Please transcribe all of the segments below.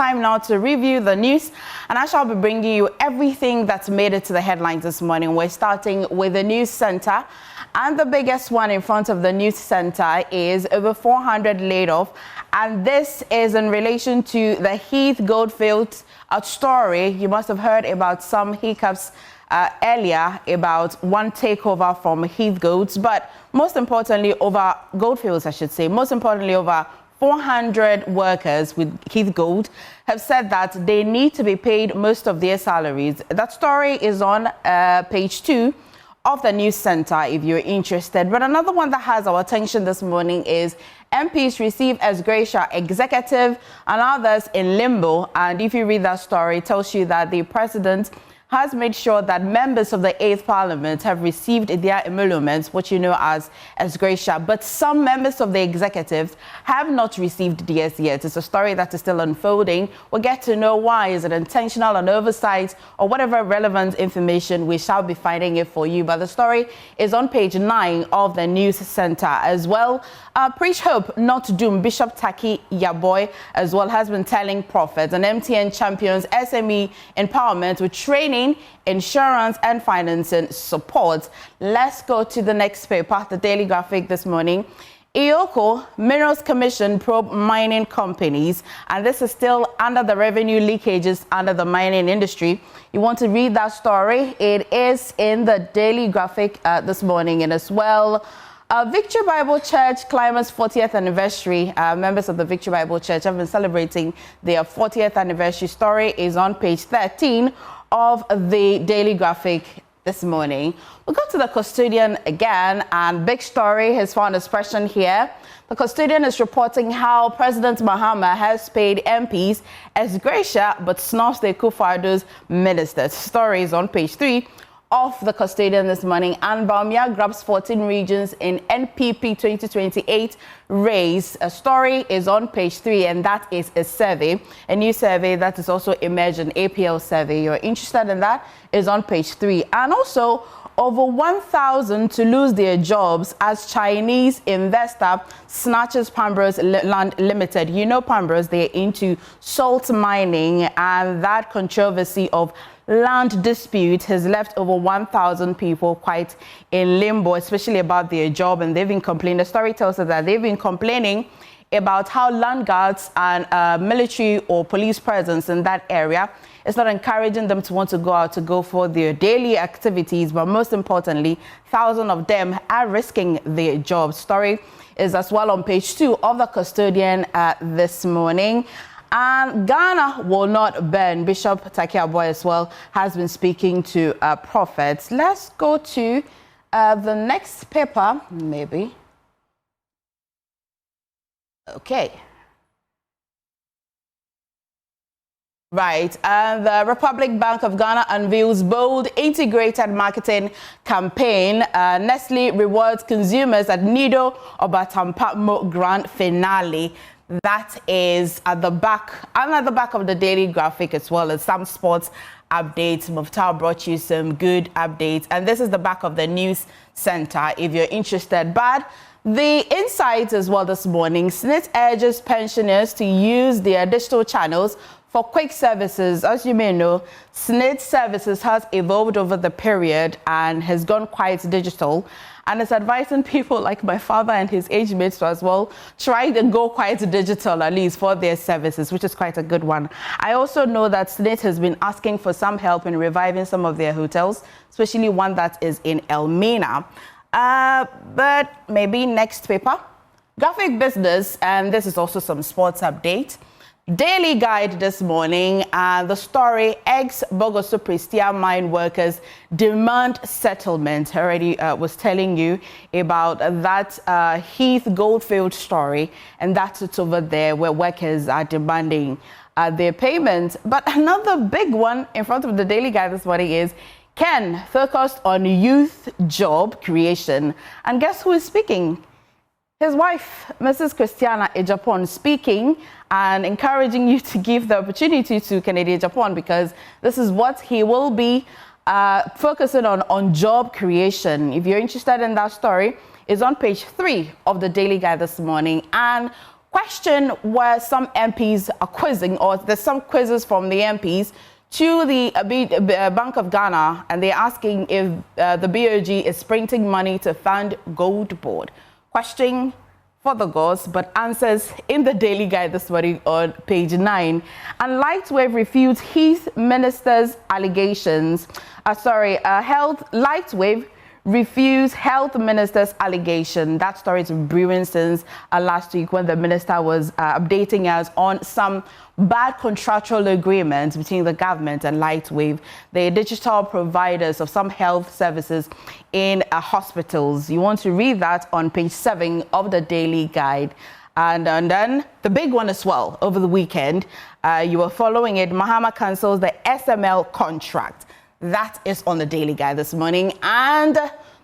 time now to review the news, and I shall be bringing you everything that's made it to the headlines this morning. We're starting with the news center, and the biggest one in front of the news center is over 400 laid off, and this is in relation to the Heath Goldfield story. You must have heard about some hiccups earlier about one takeover from Heath Goats, but most importantly over Goldfields, I should say, most importantly over 400 workers with Heath Gold have said that they need to be paid most of their salaries. That story is on page 2 of the news center if you're interested. But another one that has our attention this morning is MPs receive ex gratia, executive and others in limbo. And if you read that story, it tells you that the president has made sure that members of the 8th Parliament have received their emoluments, what you know as ex gratia, but some members of the executive have not received theirs yet. It's a story that is still unfolding. We'll get to know why. Is it intentional, an oversight, or whatever relevant information, we shall be finding it for you. But the story is on page 9 of the news center as well. Preach hope, not doom. Bishop Taki Yaboy as well has been telling prophets, and MTN champions SME empowerment with training, insurance and financing support. Let's go to the next paper, the Daily Graphic this morning. Ioko Minerals Commission probe mining companies, and this is still under the revenue leakages under the mining industry. You want to read that story? It is in the Daily Graphic this morning, and as well, Victory Bible Church climax 40th anniversary. Members of the Victory Bible Church have been celebrating their 40th anniversary. Story is on page 13 of the Daily Graphic this morning. We'll go to the custodian again, and big story has found expression here. The custodian is reporting how President Mahama has paid MPs ex gratia but snubs the Akufo-Addo's ministers. Story is on page 3 of the custodian this morning. And Bawumia grabs 14 regions in NPP 2028 race. A story is on page 3, and that is a survey, a new survey that is also emerging, APL survey. You're interested in that? Is on page 3. And also over 1,000 to lose their jobs as Chinese investor snatches Pambrose Land Limited. You know Pambrose, they're into salt mining, and that controversy of land dispute has left over 1,000 people quite in limbo, especially about their job, and they've been complaining. The story tells us that they've been complaining about how land guards and military or police presence in that area is not encouraging them to want to go out to go for their daily activities, but most importantly, thousands of them are risking their jobs. Story is as well on page 2 of the custodian this morning. And Ghana will not burn. Bishop Taki Yaboy as well has been speaking to prophets. Let's go to the next paper, maybe. Okay. Right, and the Republic Bank of Ghana unveils bold integrated marketing campaign. Nestle rewards consumers at Nido Obatampamo Grand Finale. That is at the back, and at the back of the Daily Graphic as well as some sports updates. Muftar brought you some good updates, and this is the back of the news center if you're interested. But the insights as well this morning, SNIT urges pensioners to use their digital channels for quick services. As you may know, SNIT services has evolved over the period and has gone quite digital. And it's advising people like my father and his age mates to as well try to go quite digital, at least for their services, which is quite a good one. I also know that SNIT has been asking for some help in reviving some of their hotels, especially one that is in Elmina. But maybe next paper, graphic business, and this is also some sports update. Daily Guide this morning, the story, ex-Bogoso Prestia mine workers demand settlement. I already was telling you about that Heath Goldfield story, and that's it over there where workers are demanding their payment. But another big one in front of the Daily Guide this morning is Ken focused on youth job creation. And guess who is speaking? His wife, Mrs. Christiana Ejapon, speaking and encouraging you to give the opportunity to Kennedy Ejapon, because this is what he will be focusing on job creation. If you're interested in that story, it's on page 3 of the Daily Guide this morning. And Question where some MPs are quizzing, or there's some quizzes from the MPs to the Bank of Ghana, and they're asking if the BOG is printing money to fund gold board. Question for the gods, but answers in the Daily Guide this morning on page 9. And Lightwave refutes his minister's allegations. Lightwave refuse health minister's allegation. That story is brewing since last week when the minister was updating us on some bad contractual agreements between the government and Lightwave, the digital providers of some health services in hospitals. You want to read that on page 7 of the Daily Guide. And then the big one as well over the weekend, you were following it. Mahama cancels the SML contract. That is on the Daily Guide this morning. And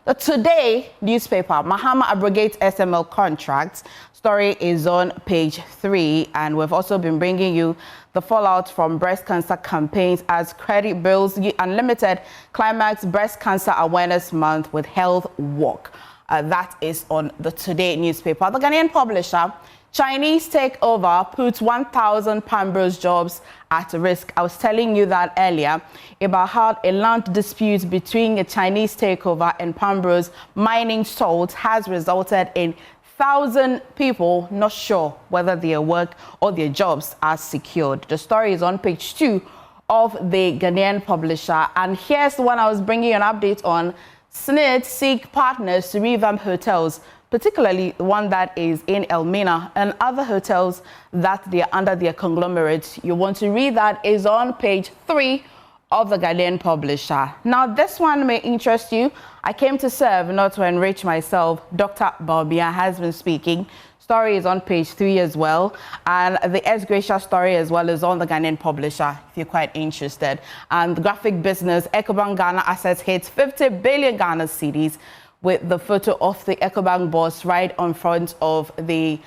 the Today newspaper, Mahama abrogates SML contracts. Story is on page 3. And we've also been bringing you the fallout from breast cancer campaigns as credit bills unlimited climax breast cancer awareness month with health walk. That is on the Today newspaper. The Ghanaian publisher, Chinese takeover puts 1,000 Pambros jobs at risk. I was telling you that earlier about how a land dispute between a Chinese takeover and Pambros mining salt has resulted in 1,000 people not sure whether their work or their jobs are secured. The story is on page 2 of the Ghanaian publisher. And here's the one I was bringing you an update on. SNID seek partners to revamp hotels, particularly the one that is in Elmina and other hotels that they are under their conglomerates. You want to read that is on page 3 of the Ghanaian publisher. Now, this one may interest you. I came to serve, not to enrich myself. Dr. Bobia has been speaking. Story is on page 3 as well. And the S. Gracia story as well is on the Ghanaian publisher, if you're quite interested. And the graphic business, EcoBank Ghana assets hits 50 billion Ghana cedis, with the photo of the EcoBank boss right on front of the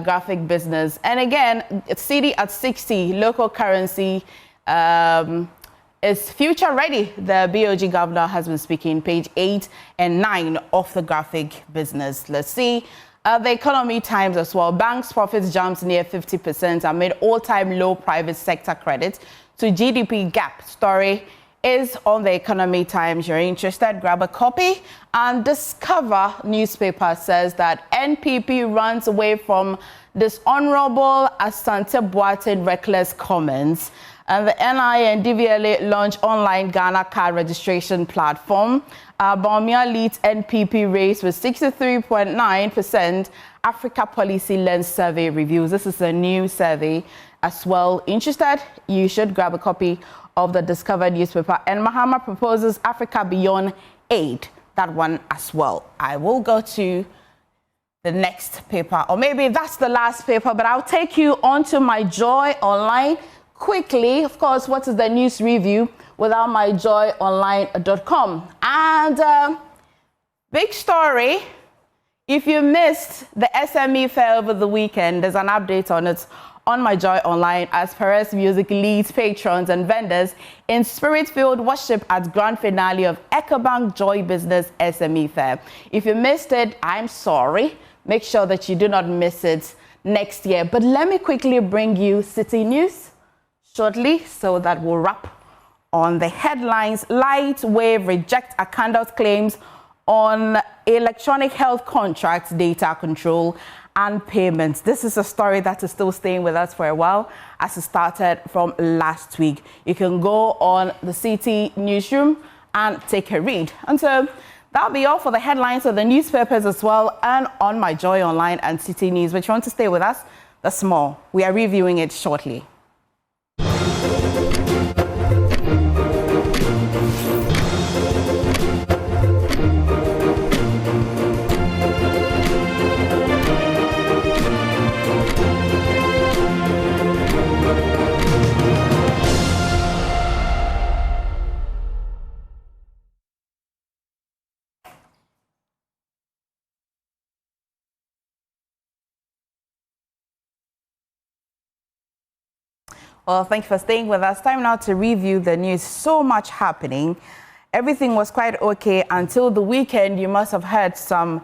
graphic business. And again, it's CD at 60, local currency is future ready. The BOG governor has been speaking, page 8 and 9 of the graphic business. Let's see. The Economy Times as well. Banks' profits jumps near 50% amid all-time low private sector credit to GDP gap. Story is on the Economy Times. You're interested, grab a copy. And Discover newspaper says that NPP runs away from dishonorable Asante Boateng reckless comments. And the NI and DVLA launch online Ghana card registration platform. Bawumia leads NPP race with 63.9%. Africa Policy Lens survey reviews. This is a new survey as well. Interested? You should grab a copy of the Discover newspaper. And Mahama proposes Africa Beyond Aid. That one as well. I will go to the next paper, or maybe that's the last paper, but I'll take you onto My Joy Online quickly. Of course, what is the news review without myjoyonline.com? And big story. If you missed the SME fair over the weekend, there's an update on it on My Joy Online as Perez Music leads patrons and vendors in spirit-filled worship at grand finale of EcoBank Joy Business SME Fair. If you missed it, I'm sorry. Make sure that you do not miss it next year. But let me quickly bring you City News shortly so that we'll wrap on the headlines. Lightwave reject Akanda's claims on electronic health contracts, data control and payments. This is a story that is still staying with us for a while as it started from last week. You can go on the City Newsroom and take a read. And so that'll be all for the headlines of the newspapers as well and on My Joy Online and City News. But if you want to stay with us, that's more. We are reviewing it shortly. Well, thank you for staying with us. Time now to review the news. So much happening. Everything was quite okay until the weekend. You must have heard some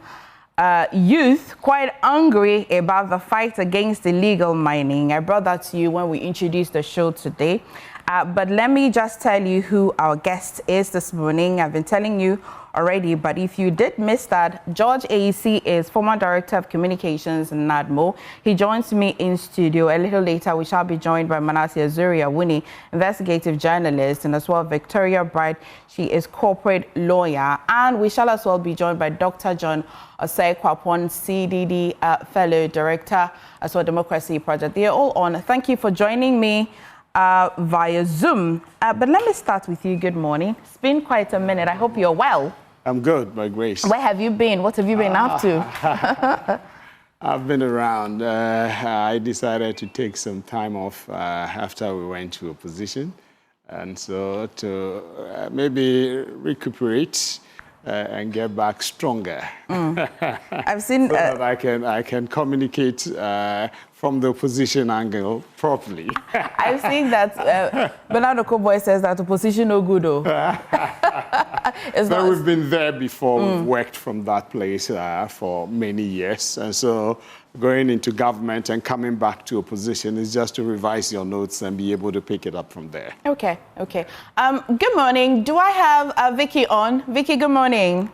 youth quite angry about the fight against illegal mining. I brought that to you when we introduced the show today. But let me just tell you who our guest is this morning. I've been telling you already, but if you did miss that, George AEC is former Director of Communications in NADMO. He joins me in studio. A little later, we shall be joined by Manasseh Azuri-Awuni, investigative journalist, and as well Victoria Bright. She is corporate lawyer. And we shall as well be joined by Dr. John Osei-Kwapon, CDD Fellow Director, as well Democracy Project. They are all on. Thank you for joining me via Zoom. But let me start with you. Good morning. It's been quite a minute. I hope you're well. I'm good, by grace. Where have you been? What have you been up to? I've been around. I decided to take some time off after we went to opposition. And so to maybe recuperate and get back stronger. I've seen... so that I can communicate from the opposition angle properly. I've seen that Bernard Okoboy says that opposition no good. So we've been there before. We've worked from that place for many years. And so going into government and coming back to opposition is just to revise your notes and be able to pick it up from there. Okay, okay. Good morning. Do I have Vicky on? Vicky, good morning.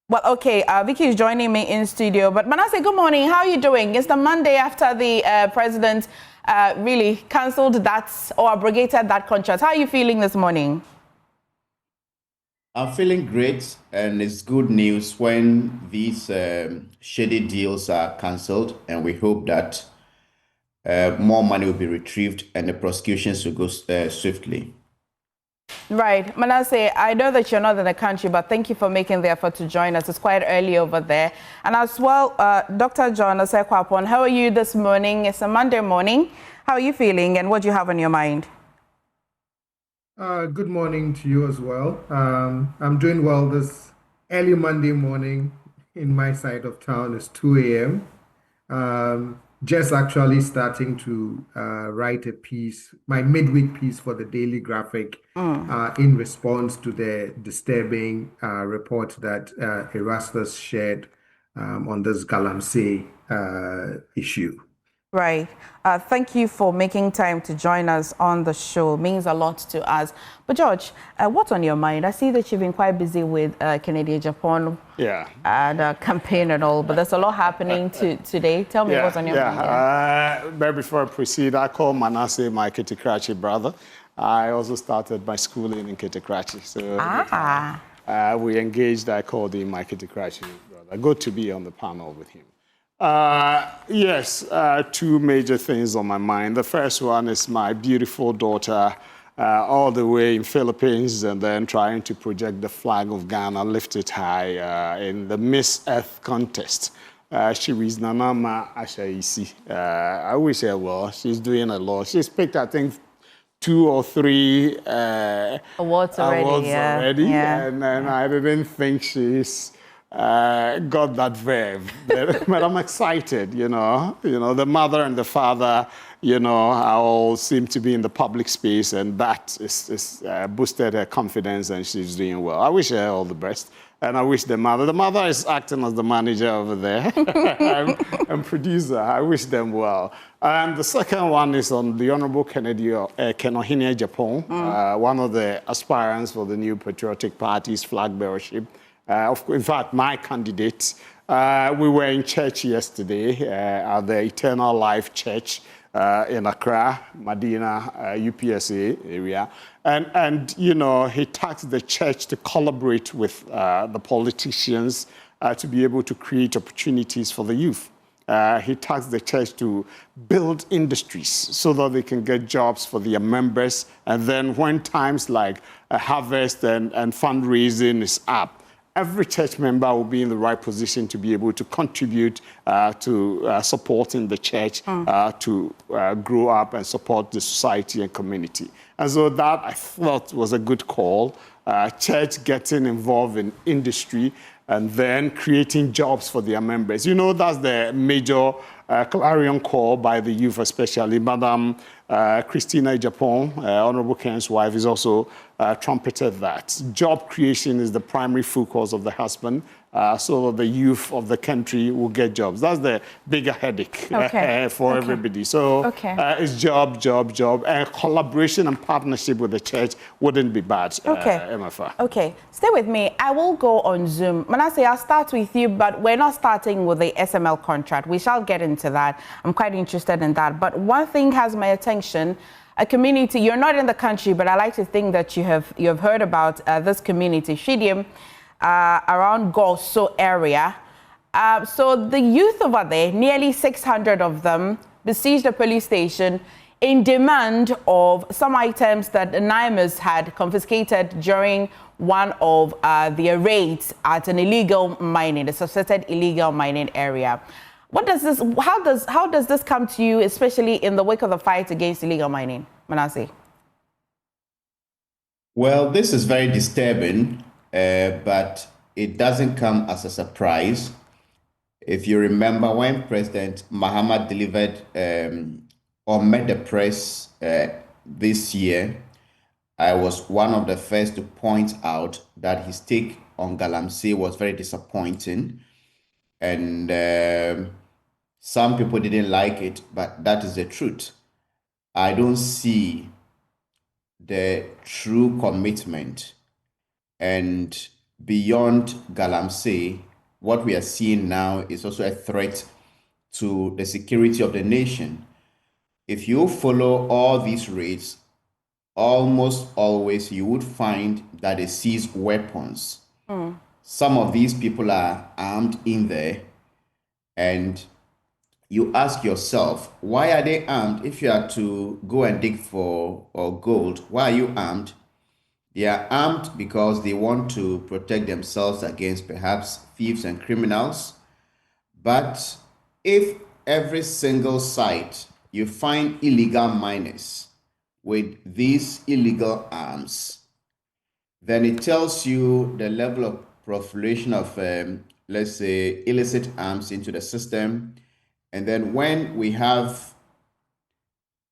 Well, okay, Vicky is joining me in studio. But Manasseh, good morning. How are you doing? It's the Monday after the president really cancelled that or abrogated that contract. How are you feeling this morning? I'm feeling great, and it's good news when these shady deals are cancelled, and we hope that more money will be retrieved and the prosecutions will go swiftly. Right. Manasseh, I know that you're not in the country, but thank you for making the effort to join us. It's quite early over there. And as well, Dr. John Osei-Kwapon, how are you this morning? It's a Monday morning. How are you feeling and what do you have on your mind? Good morning to you as well. I'm doing well this early Monday morning in my side of town. It's 2 a.m. Just actually starting to write a piece, my midweek piece for the Daily Graphic in response to the disturbing report that Erastus shared on this galamsey issue. Right. Thank you for making time to join us on the show. It means a lot to us. But George, what's on your mind? I see that you've been quite busy with Kennedy Japan and campaign and all, but there's a lot happening today. Tell me what's on your mind. But before I proceed, I call Manasseh my Kitikrachi brother. I also started my schooling in Kitikrachi. So we engaged, I called him my Kitikrachi brother. Good to be on the panel with him. Yes, two major things on my mind. The first one is my beautiful daughter all the way in Philippines and then trying to project the flag of Ghana, lift it high in the Miss Earth contest. She was Nanama Ashaisi. I wish her well. She's doing a lot. She's picked, I think, 2 or 3 awards already. And I didn't think she's got that verve, but I'm excited, you know, the mother and the father, all seem to be in the public space, and that is boosted her confidence, and she's doing well. I wish her all the best, and I wish the mother is acting as the manager over there, and producer. I wish them well. And the second one is on the Honorable Kennedy Kenohine Japan, one of the aspirants for the new Patriotic Party's flag bearership. In fact, my candidate, we were in church yesterday at the Eternal Life Church in Accra, Medina, UPSA area. And he tasked the church to collaborate with the politicians to be able to create opportunities for the youth. He tasked the church to build industries so that they can get jobs for their members. And then when times like harvest and fundraising is up, every church member will be in the right position to be able to contribute to supporting the church to grow up and support the society and community. And so that, I thought, was a good call. Church getting involved in industry and then creating jobs for their members. That's the major clarion call by the youth, especially. Madam Christina Japan, Honorable Ken's wife, is also trumpeted that. Job creation is the primary focus of the husband so that the youth of the country will get jobs. That's the bigger headache for everybody. So it's job, and collaboration and partnership with the church wouldn't be bad, MFA. Okay, stay with me. I will go on Zoom. Manasseh, I'll start with you, but we're not starting with the SML contract. We shall get into that. I'm quite interested in that. But one thing has my attention. A community, you're not in the country, but I like to think that you have heard about this community, Hwidiem, around Goso area. So the youth over there, nearly 600 of them, besieged the police station in demand of some items that the Naimos had confiscated during one of their raids at an illegal mining, a suspected illegal mining area. What does this? How does this come to you, especially in the wake of the fight against illegal mining, Manasseh? Well, this is very disturbing, but it doesn't come as a surprise. If you remember when President Mahama delivered or met the press this year, I was one of the first to point out that his take on galamsey was very disappointing, and some people didn't like it, but that is the truth. I don't see the true commitment, and beyond galamsey, what we are seeing now is also a threat to the security of the nation. If you follow all these raids, almost always you would find that they seize weapons. Some of these people are armed in there, and you ask yourself, why are they armed? If you are to go and dig for gold, why are you armed? They are armed because they want to protect themselves against perhaps thieves and criminals. But if every single site you find illegal miners with these illegal arms, then it tells you the level of proliferation of, let's say, illicit arms into the system. And then when we have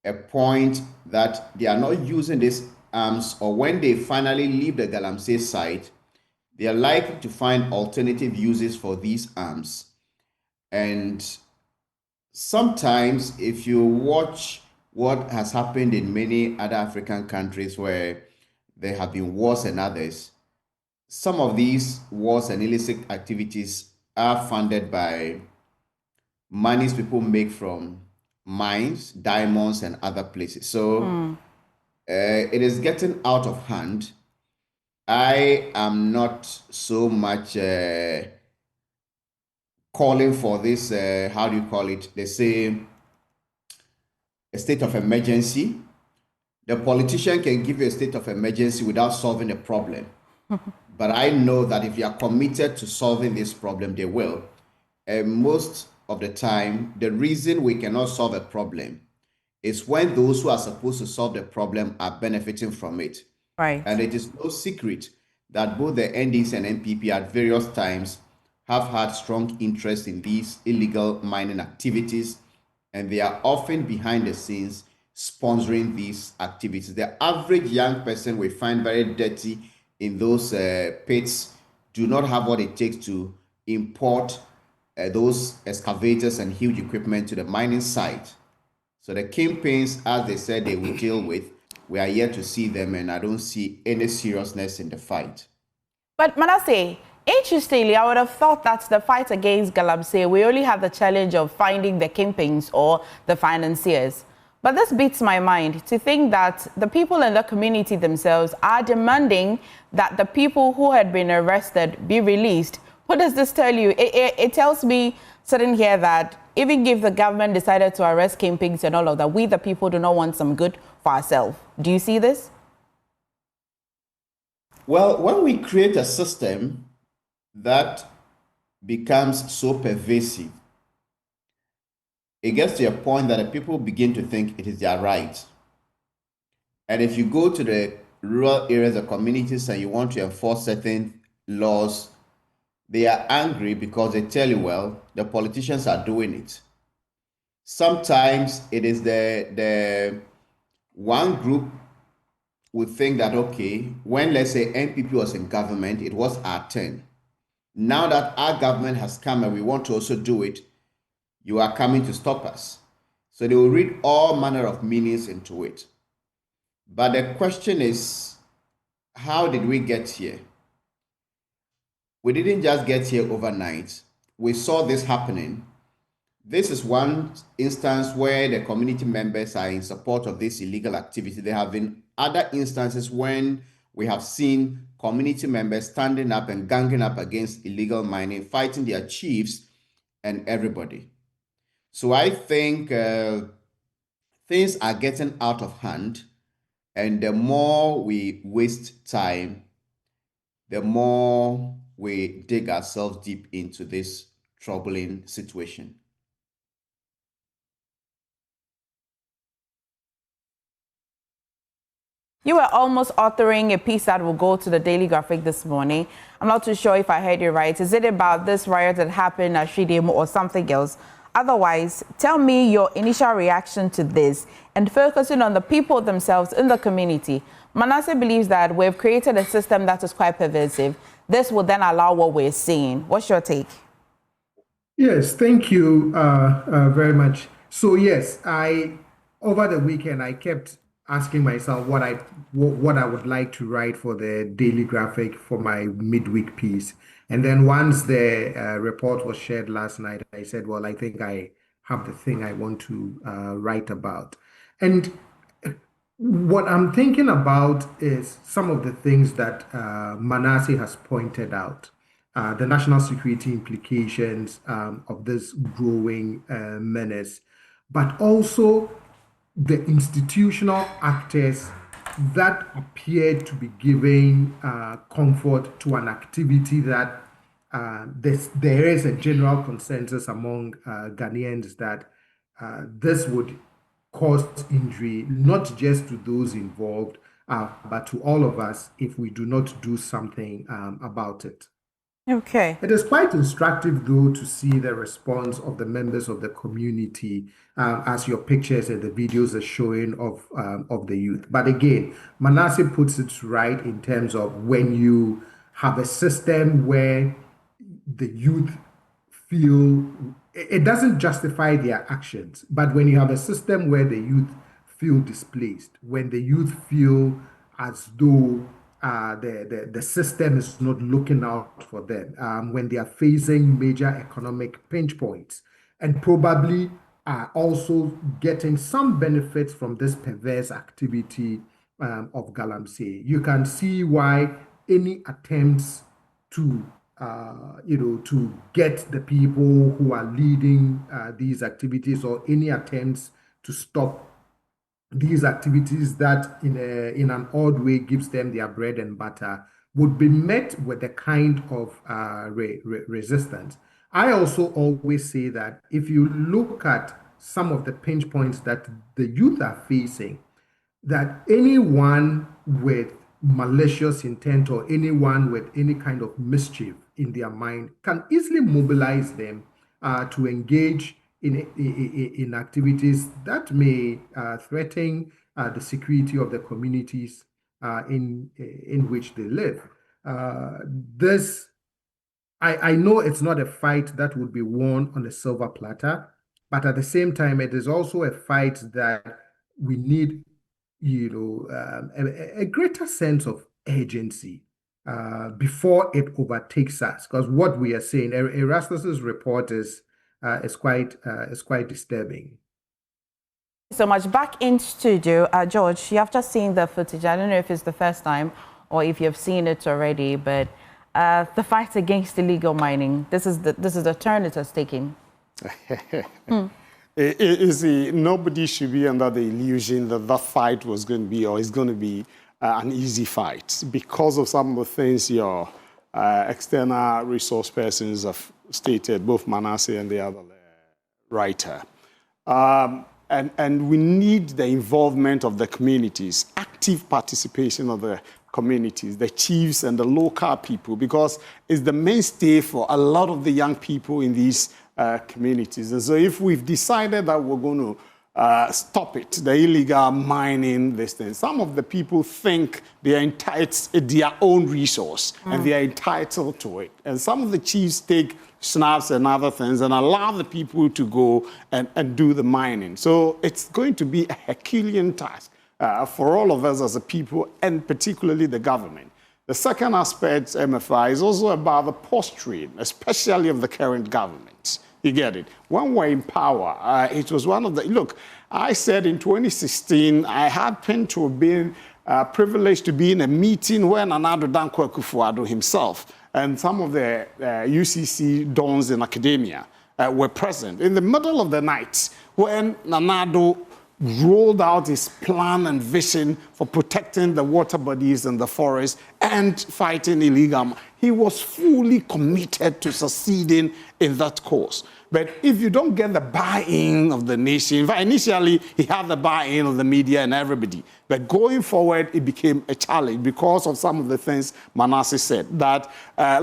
a point that they are not using these arms, or when they finally leave the galamsey site, they are likely to find alternative uses for these arms. And sometimes if you watch what has happened in many other African countries where there have been wars and others, some of these wars and illicit activities are funded by monies people make from mines, diamonds, and other places. So it is getting out of hand. I am not so much calling for this, how do you call it? They say a state of emergency. The politician can give you a state of emergency without solving a problem. But I know that if you are committed to solving this problem, they will. And most of the time, the reason we cannot solve a problem is when those who are supposed to solve the problem are benefiting from it. Right. And it is no secret that both the NDC and NPP at various times have had strong interest in these illegal mining activities, and they are often behind the scenes sponsoring these activities. The average young person we find very dirty in those pits do not have what it takes to import those excavators and huge equipment to the mining site. So the kingpins, as they said they will deal with, we are yet to see them, and I don't see any seriousness in the fight. But Manasseh, interestingly, I would have thought that the fight against galamsey, we only have the challenge of finding the kingpins or the financiers. But this beats my mind to think that the people in the community themselves are demanding that the people who had been arrested be released. What does this tell you? It tells me sitting here that even if the government decided to arrest kingpins and all of that, we the people do not want some good for ourselves. Do you see this? Well, when we create a system that becomes so pervasive, it gets to a point that the people begin to think it is their right. And if you go to the rural areas or communities and you want to enforce certain laws, they are angry because they tell you, well, the politicians are doing it. Sometimes it is the one group would think that, okay, when, let's say, NPP was in government, it was our turn. Now that our government has come and we want to also do it, you are coming to stop us. So they will read all manner of meanings into it. But the question is, how did we get here? We didn't just get here overnight. We saw this happening. This is one instance where the community members are in support of this illegal activity. There have been other instances when we have seen community members standing up and ganging up against illegal mining, fighting their chiefs and everybody. So I think things are getting out of hand, and the more we waste time, the more we dig ourselves deep into this troubling situation. You were almost authoring a piece that will go to the Daily Graphic this morning. I'm not too sure if I heard you right. Is it about this riot that happened at Hwidiem or something else? Otherwise, tell me your initial reaction to this and focusing on the people themselves in the community. Manasseh believes that we've created a system that is quite pervasive. This will then allow what we're seeing. What's your take? Yes, thank you very much. So yes, over the weekend I kept asking myself what I would like to write for the Daily Graphic for my midweek piece. And then once the report was shared last night, I said, well, I think I have the thing I want to write about. And what I'm thinking about is some of the things that Manasseh has pointed out, the national security implications of this growing menace, but also the institutional actors that appear to be giving comfort to an activity that there is a general consensus among Ghanaians that this would cause injury, not just to those involved, but to all of us if we do not do something about it. Okay. It is quite instructive, though, to see the response of the members of the community as your pictures and the videos are showing of the youth. But again, Manasseh puts it right in terms of when you have a system where the youth feel, it doesn't justify their actions, but when you have a system where the youth feel displaced, when the youth feel as though the system is not looking out for them, when they are facing major economic pinch points, and probably are also getting some benefits from this perverse activity of galamsey. You can see why any attempts to to get the people who are leading these activities, or any attempts to stop these activities that in an odd way gives them their bread and butter, would be met with a kind of resistance. I also always say that if you look at some of the pinch points that the youth are facing, that anyone with malicious intent or anyone with any kind of mischief in their mind can easily mobilize them to engage in activities that may threaten the security of the communities in which they live. I know it's not a fight that would be won on a silver platter, but at the same time, it is also a fight that we need, a greater sense of urgency before it overtakes us. Because what we are saying, Erasmus's report is quite disturbing. So much. Back in studio, George, you have just seen the footage. I don't know if it's the first time or if you've seen it already, but the fight against illegal mining. This is the turn it has taken. Nobody should be under the illusion that that fight was going to be or is going to be an easy fight because of some of the things your external resource persons have stated, both Manasseh and the other writer. And we need the involvement of the communities, active participation of the communities, the chiefs and the local people, because it's the mainstay for a lot of the young people in these communities. And so if we've decided that we're going to stop it, the illegal mining, this thing. Some of the people think they are entitled their own resource and they are entitled to it. And some of the chiefs take snaps and other things and allow the people to go and do the mining. So it's going to be a Herculean task for all of us as a people and particularly the government. The second aspect, MFI, is also about the posturing, especially of the current government. You get it? When we're in power, it was one of the... Look, I said in 2016, I happened to have been privileged to be in a meeting where Nana Addo Dankwa Akufo-Addo himself and some of the UCC dons in academia were present. In the middle of the night, when Nana Addo rolled out his plan and vision for protecting the water bodies and the forest and fighting illegal. He was fully committed to succeeding in that cause. But if you don't get the buy-in of the nation, initially he had the buy-in of the media and everybody, but going forward it became a challenge because of some of the things Manasseh said, that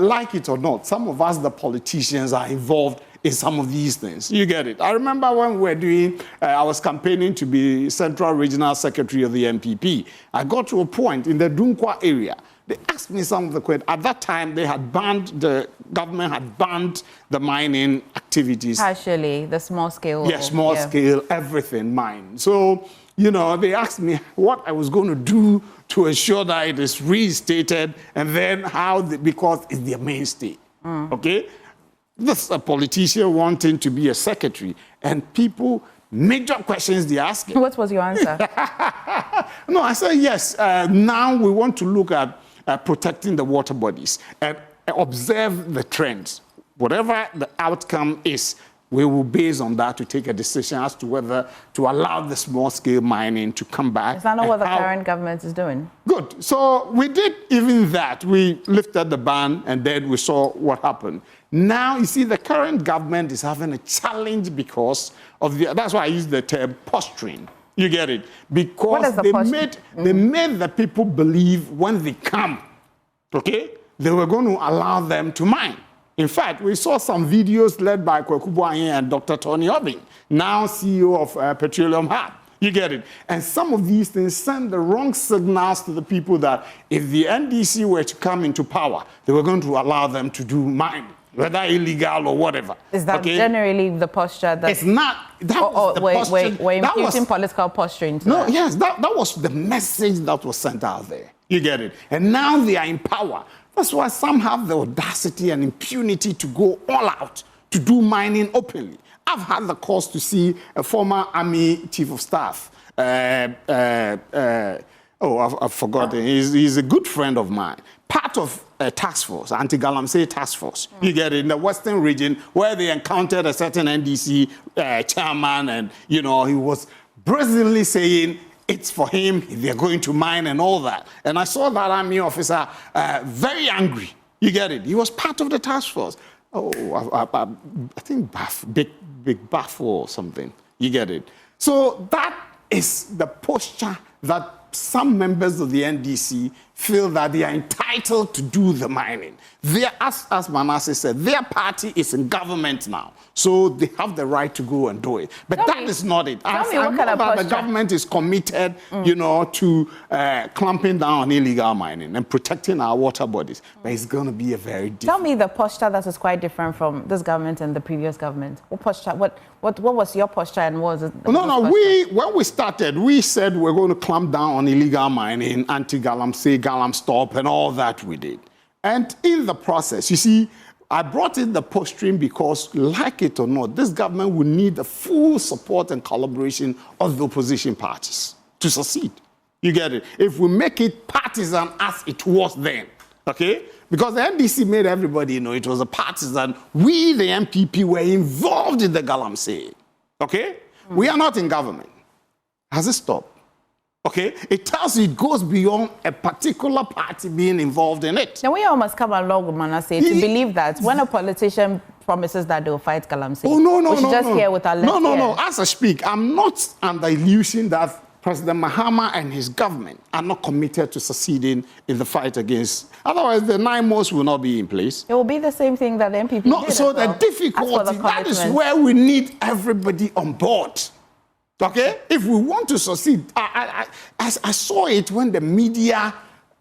like it or not, some of us, the politicians, are involved in some of these things. You get it? I remember when we were doing, I was campaigning to be Central Regional Secretary of the MPP. I got to a point in the Dunkwa area. They asked me some of the questions. At that time, the government had banned the mining activities. Partially, the small scale. Yes, small scale, everything mine. So, you know, they asked me what I was going to do to ensure that it is reinstated and then how, because it's their mainstay. Okay? This is a politician wanting to be a secretary, and people, major questions they ask. What was your answer? No, I said, yes, now we want to look at protecting the water bodies and observe the trends. Whatever the outcome is, we will base on that to take a decision as to whether to allow the small-scale mining to come back. Is that not what the current government is doing? Good. So we did even that. We lifted the ban, and then we saw what happened. Now, you see, the current government is having a challenge because of the... That's why I use the term posturing. You get it? Because they made the people believe when they come, okay, they were going to allow them to mine. In fact, we saw some videos led by Kwaku Boahen and Dr. Tony Obin, now CEO of Petroleum Hub. You get it? And some of these things send the wrong signals to the people that if the NDC were to come into power, they were going to allow them to do mining, whether illegal or whatever. Is that generally the posture that... It's not. We're imputing political posturing to that. Yes, that was the message that was sent out there. You get it? And now they are in power. That's why some have the audacity and impunity to go all out to do mining openly. I've had the cause to see a former Army Chief of Staff. I've forgotten. He's a good friend of mine. Part of a task force, anti-galamsey task force. You get it, in the Western region where they encountered a certain NDC chairman, and, you know, he was brazenly saying it's for him, they're going to mine and all that. And I saw that army officer very angry. You get it? He was part of the task force. I think big Buff or something. You get it? So that is the posture that some members of the NDC feel that they are entitled to do the mining. As Manasseh said, their party is in government now, so they have the right to go and do it. But that is not it. I know that the government is committed, you know, to clamping down on illegal mining and protecting our water bodies. But it's going to be a very different... Tell me the posture that is quite different from this government and the previous government. What posture? What was your posture and what was it? When we started, we said we're going to clamp down on illegal mining, anti-galamsey, galam stop, and all that we did. And in the process, you see, I brought in the posturing because, like it or not, this government will need the full support and collaboration of the opposition parties to succeed. You get it? If we make it partisan as it was then, okay? Because the NDC made everybody know it was a partisan. We, the MPP, were involved in the galamsey, okay? We are not in government. Has it stopped? Okay, it tells you it goes beyond a particular party being involved in it. Now we almost come along with Manasseh to believe that when a politician promises that they'll fight galamsey, we should just hear with our left ear. No. As I speak, I'm not under illusion that President Mahama and his government are not committed to succeeding in the fight against. Otherwise, the Naimos will not be in place. It will be the same thing that the MPP did. So the difficulty, that is where we need everybody on board. Okay? If we want to succeed, I saw it when the media,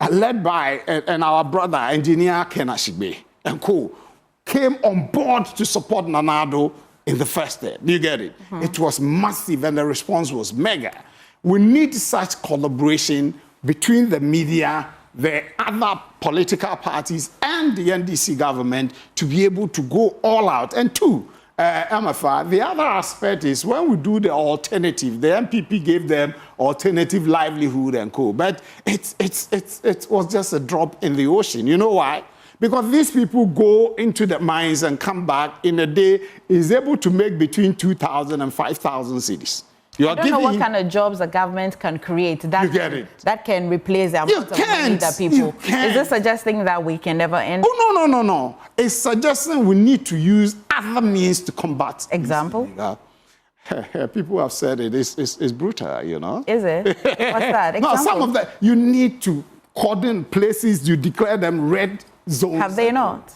led by and our brother, engineer Ken Ashigbe and co, came on board to support Nanado in the first day. Do you get it? It was massive and the response was mega. We need such collaboration between the media, the other political parties, and the NDC government to be able to go all out. And two, MFA, the other aspect is when we do the alternative, the MPP gave them alternative livelihood and co. But it was just a drop in the ocean. You know why? Because these people go into the mines and come back in a day, is able to make between 2,000 and 5,000 cities. I don't know what kind of jobs the government can create that can replace the amount of money that people. Is this suggesting that we can never end? Oh, no. It's suggesting we need to use other means to combat. Example? People have said it's brutal, you know. Is it? What's that? Example? No, some of that, you need to cordon places, you declare them red zones. Have they not?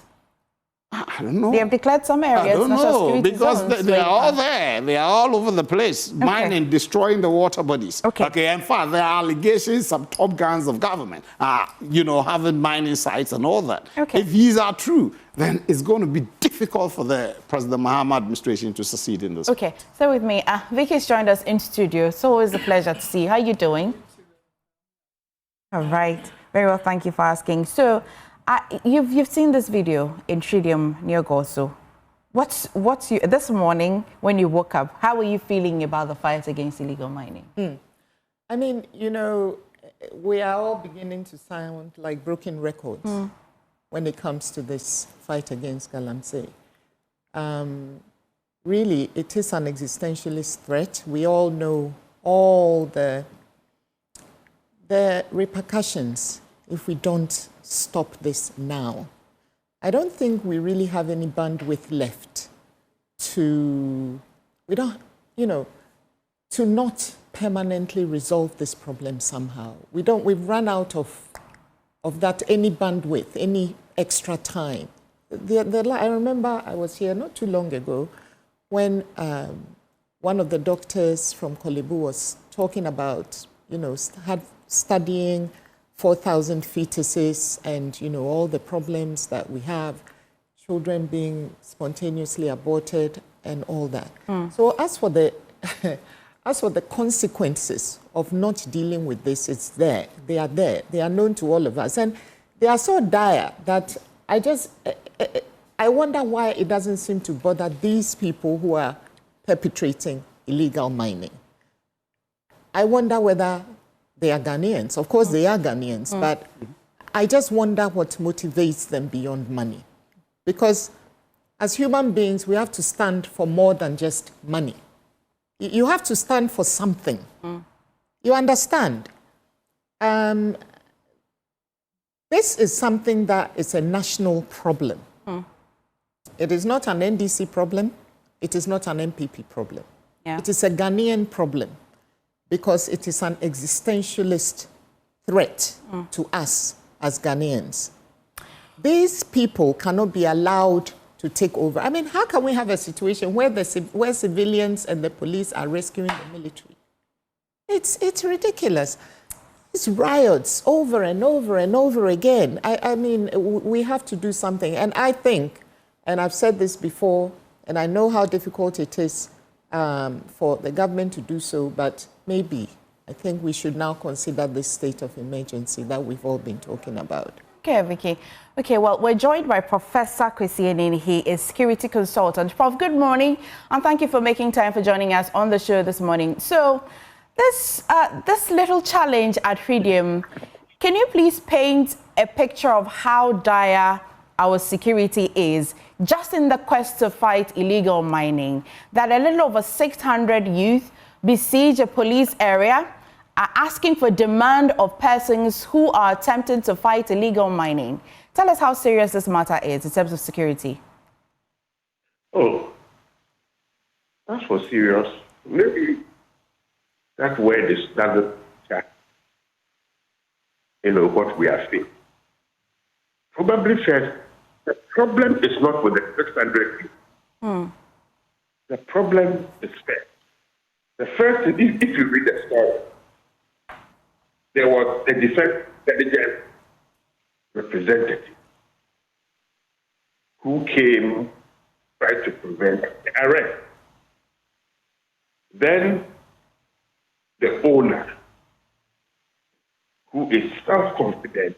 I don't know. They have declared some areas. I don't know, because zones they are all there. They are all over the place, mining, destroying the water bodies. Okay. In fact, there are allegations of top guns of government, having mining sites and all that. Okay. If these are true, then it's going to be difficult for the President Mahama administration to succeed in this. Okay, stay with me. Vicky's joined us in studio. It's always a pleasure to see you. How are you doing? All right. Very well, thank you for asking. So, you've seen this video in Hwidiem near Goso. This morning when you woke up, how were you feeling about the fight against illegal mining? I mean, we are all beginning to sound like broken records when it comes to this fight against galamsey. Really, it is an existentialist threat. We all know all the repercussions if we don't stop this now. I don't think we really have any bandwidth left to not permanently resolve this problem somehow. We've run out of that, any bandwidth, any extra time. I remember I was here not too long ago when one of the doctors from Kolebu was talking about, studying 4,000 fetuses and, all the problems that we have, children being spontaneously aborted and all that. So as for the consequences of not dealing with this, it's there. They are there. They are known to all of us. And they are so dire that I wonder why it doesn't seem to bother these people who are perpetrating illegal mining. I wonder whether they are Ghanaians. Of course, they are Ghanaians, but I just wonder what motivates them beyond money. Because as human beings, we have to stand for more than just money. You have to stand for something. You understand? This is something that is a national problem. It is not an NDC problem. It is not an MPP problem. Yeah. It is a Ghanaian problem, because it is an existentialist threat to us as Ghanaians. These people cannot be allowed to take over. I mean, how can we have a situation where civilians and the police are rescuing the military? It's ridiculous. It's riots over and over and over again. I mean, we have to do something. And I think, and I've said this before, and I know how difficult it is for the government to do so, but maybe I think we should now consider this state of emergency that we've all been talking about. Okay, Vicky. Okay, well, we're joined by Professor Kwesi Anini. He is security consultant. Prof, good morning, and thank you for making time for joining us on the show this morning. So, this little challenge at Hwidiem, can you please paint a picture of how dire our security is, just in the quest to fight illegal mining? That a little over 600 youth besiege a police area, are asking for demand of persons who are attempting to fight illegal mining. Tell us how serious this matter is in terms of security. Oh, that's for serious. Maybe that's where this doesn't check, what we are seeing. Probably says the problem is not with the 600 people. The problem is fair. The first thing, if you read the story, there was a defense intelligence representative who came, tried to prevent the arrest. Then the owner, who is self-confident,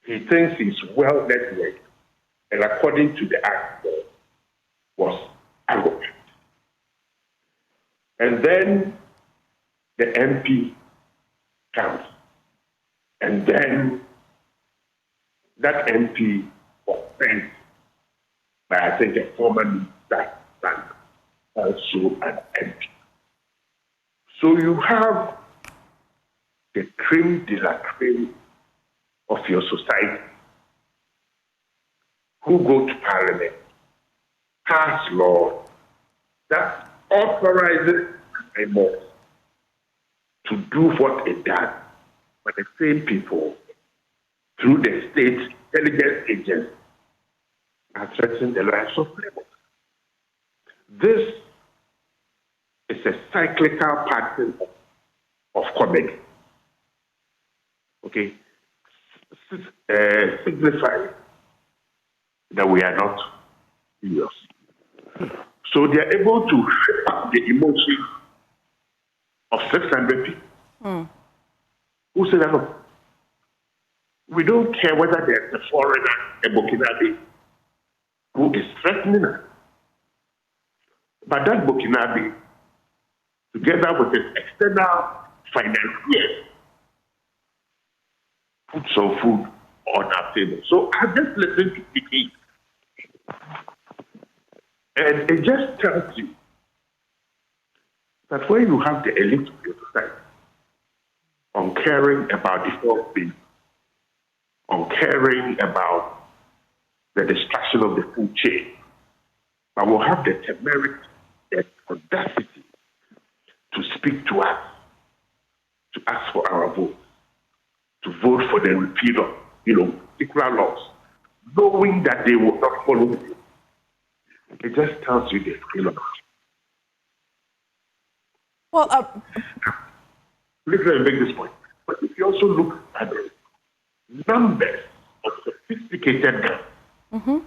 he thinks he's well networked, and according to the act, was arrogant. And then the MP comes, and then that MP was sent by, I think, a former minister and also an MP. So you have the creme de la creme of your society who go to parliament, pass law that authorizes Naimos to do what it does, but the same people, through the state intelligence agents, are threatening the lives of people. This is a cyclical pattern of comedy. Okay? Signifying that we are not serious. So they are able to shape up the emotion of 600 people who say that, look, we don't care whether there's a foreigner, a Burkinabe, who is threatening us. But that Burkinabe, together with its external financiers, put some food on our table. So I just listened to it. And it just tells you that when you have the elite of your society caring about the whole thing, caring about the destruction of the food chain, but will have the temerity, the audacity to speak to us, to ask for our vote, to vote for the repeal of, particular laws, knowing that they will not follow it. It just tells you the scale of it. Well, Let me make this point. But if you also look at the numbers of sophisticated guns,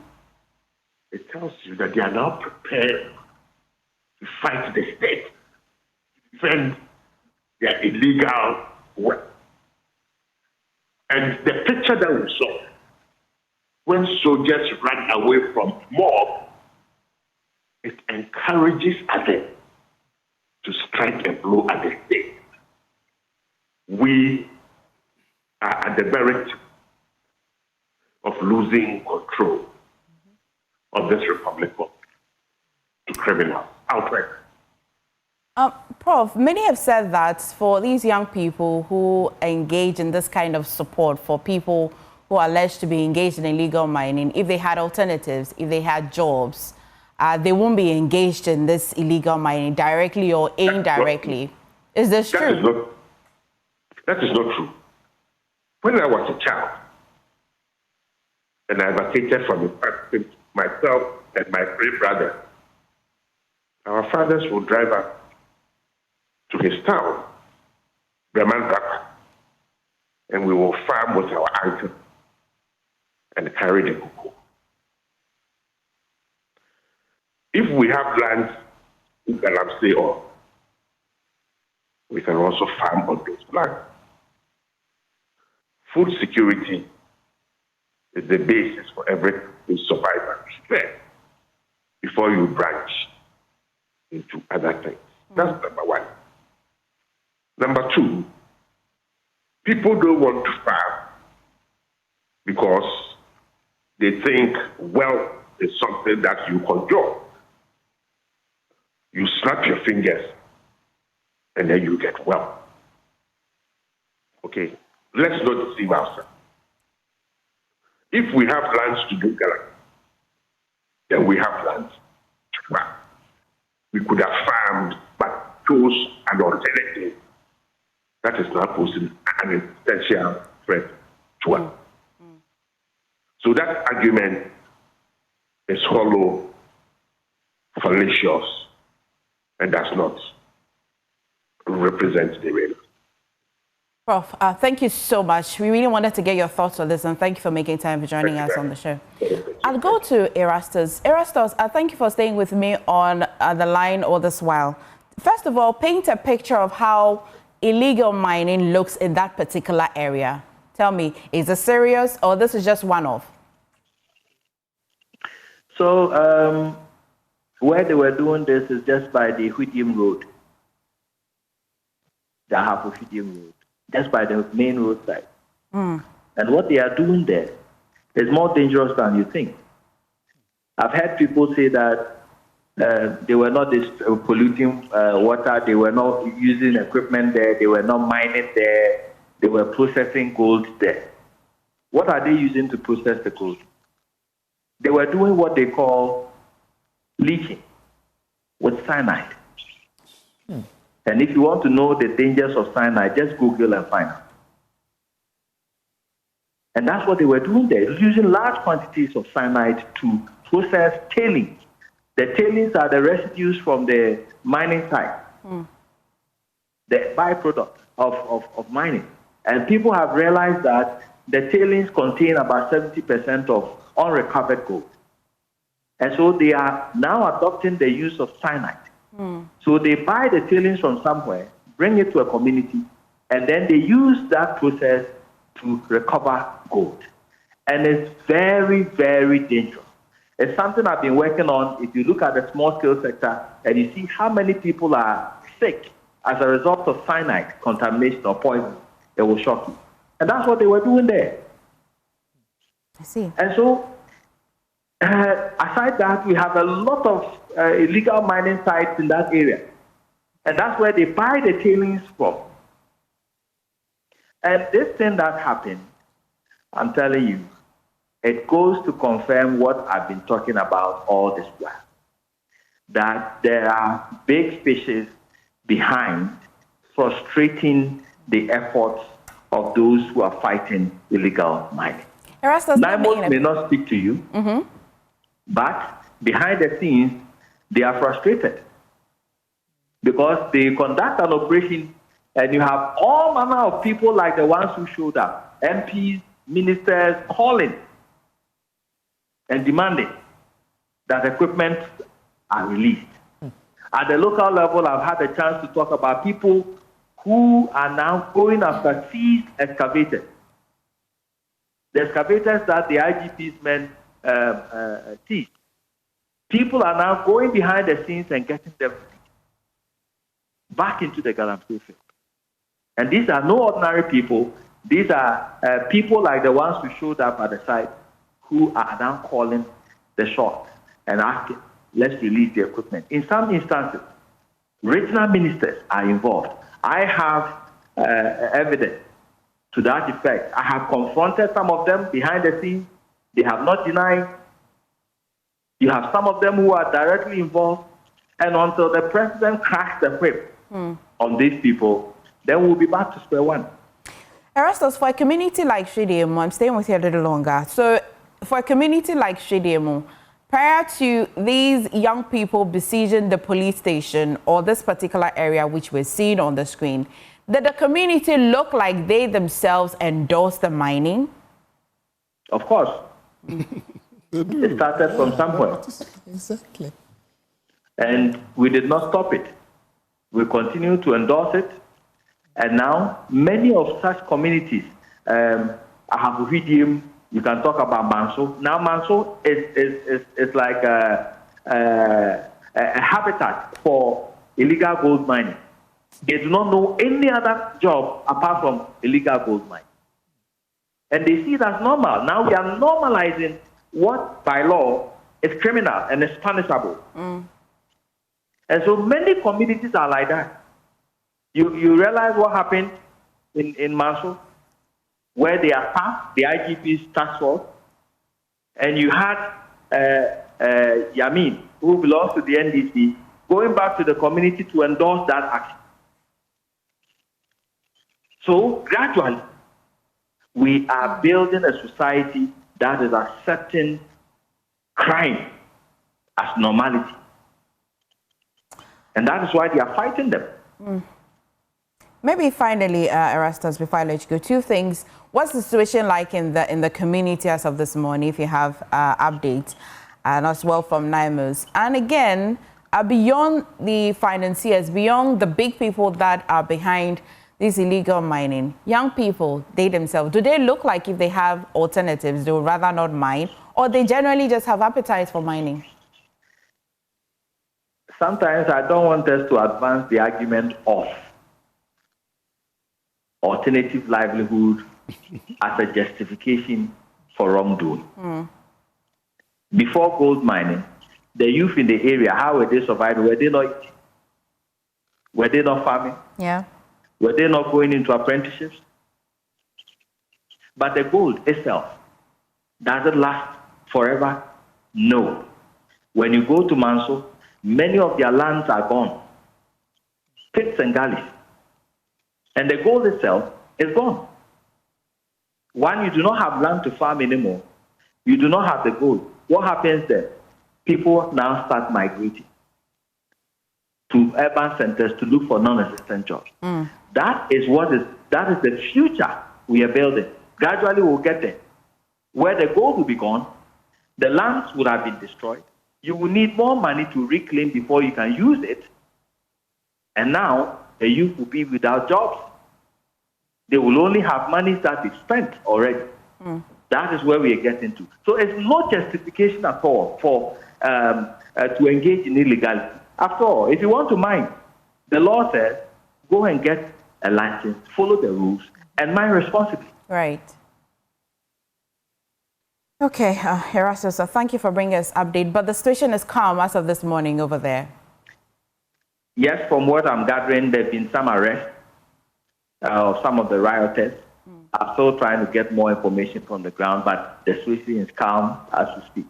it tells you that they are now prepared to fight the state, to defend their illegal work. And the picture that we saw when soldiers ran away from mob, it encourages others to strike a blow at the state. We are at the verge of losing control of this republic to criminals outright. Prof, many have said that for these young people who engage in this kind of support for people who are alleged to be engaged in illegal mining, if they had alternatives, if they had jobs, they won't be engaged in this illegal mining directly or indirectly. Is this true? That is not true. When I was a child, and I vacated from myself and my three brothers, our fathers would drive us to his town, Bremantaka, and we will farm with our uncle and carry the cocoa. If we have land in Galamsey, or we can also farm on those lands. Food security is the basis for every survival before you branch into other things. That's number one. Number two, people don't want to farm because they think wealth is something that you control. You snap your fingers and then you get wealth. Okay, let's not deceive ourselves. If we have lands to do galang, then we have lands to farm. We could have farmed, but chose an alternative that is not posing an essential threat to us. So that argument is hollow, fallacious, and does not represent the arena. Prof, thank you so much. We really wanted to get your thoughts on this, and thank you for making time for joining us on the show. I'll go to Erastus. Erastus, thank you for staying with me on the line all this while. First of all, paint a picture of how illegal mining looks in that particular area. Tell me, is it serious or this is just one-off? So where they were doing this is just by the Hwidiem Road, the half of Hwidiem Road, just by the main roadside. And what they are doing there is more dangerous than you think. I've heard people say that they were not polluting water, they were not using equipment there, they were not mining there, they were processing gold there. What are they using to process the gold? They were doing what they call leaching with cyanide. And if you want to know the dangers of cyanide, just Google and find out. And that's what they were doing there, using large quantities of cyanide to process tailings. The tailings are the residues from the mining site, the byproduct of mining. And people have realized that the tailings contain about 70% of unrecovered gold. And so they are now adopting the use of cyanide. So they buy the tailings from somewhere, bring it to a community, and then they use that process to recover gold. And it's very, very dangerous. It's something I've been working on. If you look at the small-scale sector and you see how many people are sick as a result of cyanide contamination or poison, it will shock you. And that's what they were doing there. I see. And so, aside that, we have a lot of illegal mining sites in that area. And that's where they buy the tailings from. And this thing that happened, I'm telling you, it goes to confirm what I've been talking about all this while. That there are big fishes behind frustrating the efforts of those who are fighting illegal mining. Naimos may not speak to you, but behind the scenes, they are frustrated because they conduct an operation and you have all manner of people like the ones who showed up, MPs, ministers, calling and demanding that equipment are released. At the local level, I've had a chance to talk about people who are now going after seized excavators. The excavators that the IGP's men seized. People are now going behind the scenes and getting them back into the galamsey field. And these are no ordinary people. These are people like the ones who showed up at the site who are now calling the shots and asking, let's release the equipment. In some instances, regional ministers are involved. I have evidence to that effect. I have confronted some of them behind the scenes. They have not denied. You have some of them who are directly involved. And until the president cracks the whip on these people, then we'll be back to square one. Erastus, for a community like Hwidiem, I'm staying with you a little longer. So for a community like Hwidiem, prior to these young people besieging the police station or this particular area which we're seeing on the screen, did the community look like they themselves endorsed the mining? Of course. It started from somewhere. Exactly. And we did not stop it. We continue to endorse it. And now, many of such communities, I have Hwidiem, you can talk about Manso. Now, Manso is like a habitat for illegal gold mining. They do not know any other job apart from illegal gold mining. And they see it as normal. Now we are normalizing what by law is criminal and is punishable. And so many communities are like that. You realize what happened in Manso, where they attacked the IGP's task force, and you had Yamin, who belongs to the NDC, going back to the community to endorse that action. So gradually, we are building a society that is accepting crime as normality. And that is why they are fighting them. Maybe finally, Erastus, before I let you go, two things. What's the situation like in the community as of this morning, if you have updates, and as well from Naimos? And again, beyond the financiers, beyond the big people that are behind this illegal mining, young people, they themselves, do they look like if they have alternatives, they would rather not mine, or they generally just have appetite for mining? Sometimes I don't want us to advance the argument of alternative livelihood as a justification for wrongdoing. Before gold mining, the youth in the area, how were they surviving? Were they not eating? Were they not farming? Yeah. Were they not going into apprenticeships? But the gold itself, does it last forever? No. When you go to Manso, many of their lands are gone, pits and gullies. And the gold itself is gone. One, you do not have land to farm anymore. You do not have the gold. What happens then? People now start migrating to urban centers to look for non-existent jobs. That is the future we are building. Gradually we'll get there. Where the gold will be gone, the lands would have been destroyed. You will need more money to reclaim before you can use it. And now the youth will be without jobs. They will only have money that is spent already. That is where we are getting to. So it's no justification at all for to engage in illegality. After all, if you want to mine, the law says go and get a license, follow the rules, and mine responsibly. Right. Okay, Erastus, thank you for bringing us update. But the situation is calm as of this morning over there. Yes, from what I'm gathering, there have been some arrests of some of the rioters. I'm still trying to get more information from the ground, but the situation is calm as we speak.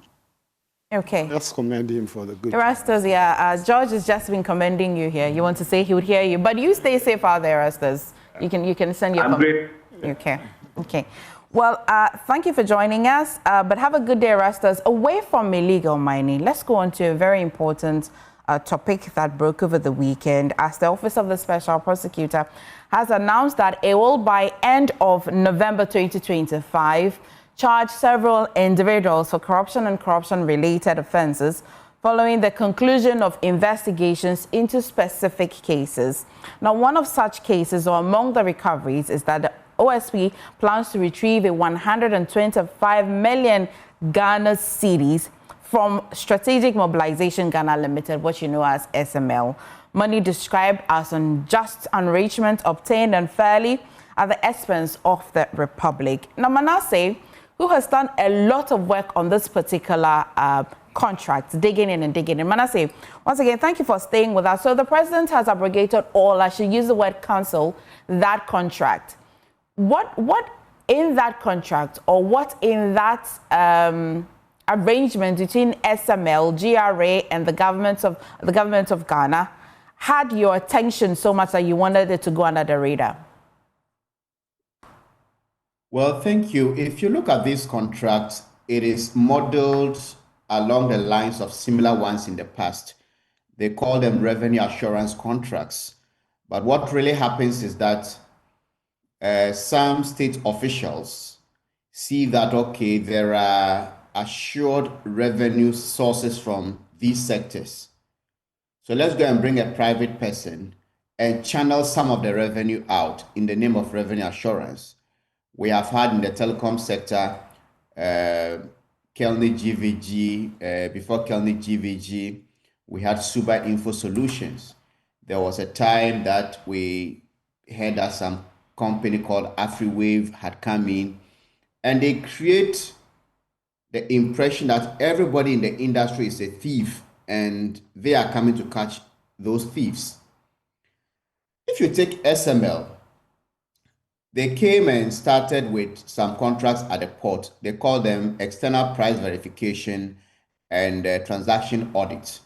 Okay. Let's commend him for the good. Erastus, yeah, George has just been commending you here. You want to say he would hear you, but you stay safe out there, Erastus. You can send your. I'm great. Okay. Okay. Well, thank you for joining us, but have a good day, Erastus. Away from illegal mining, let's go on to a very important topic that broke over the weekend, as the Office of the Special Prosecutor has announced that it will, by end of November 2025, charge several individuals for corruption and corruption-related offenses following the conclusion of investigations into specific cases. Now, one of such cases, or among the recoveries, is that the OSP plans to retrieve a 125 million Ghana cedis from Strategic Mobilization Ghana Limited, what you know as SML. Money described as unjust enrichment obtained unfairly at the expense of the Republic. Now, Manasseh, who has done a lot of work on this particular contract, digging in and digging in. Manasseh, once again, thank you for staying with us. So the president has abrogated all, I should use the word cancel, that contract. What in that contract, or what in that arrangement between SML, GRA, and the government of Ghana had your attention so much that you wanted it to go under the radar? Well, thank you. If you look at this contract, it is modeled along the lines of similar ones in the past. They call them revenue assurance contracts. But what really happens is that some state officials see that, okay, there are assured revenue sources from these sectors. So let's go and bring a private person and channel some of the revenue out in the name of revenue assurance. We have had in the telecom sector, Kelny GVG, before Kelny GVG, we had Suba Info Solutions. There was a time that we heard that some company called AfriWave had come in, and they create the impression that everybody in the industry is a thief and they are coming to catch those thieves. If you take SML, they came and started with some contracts at the port. They call them external price verification and transaction audit.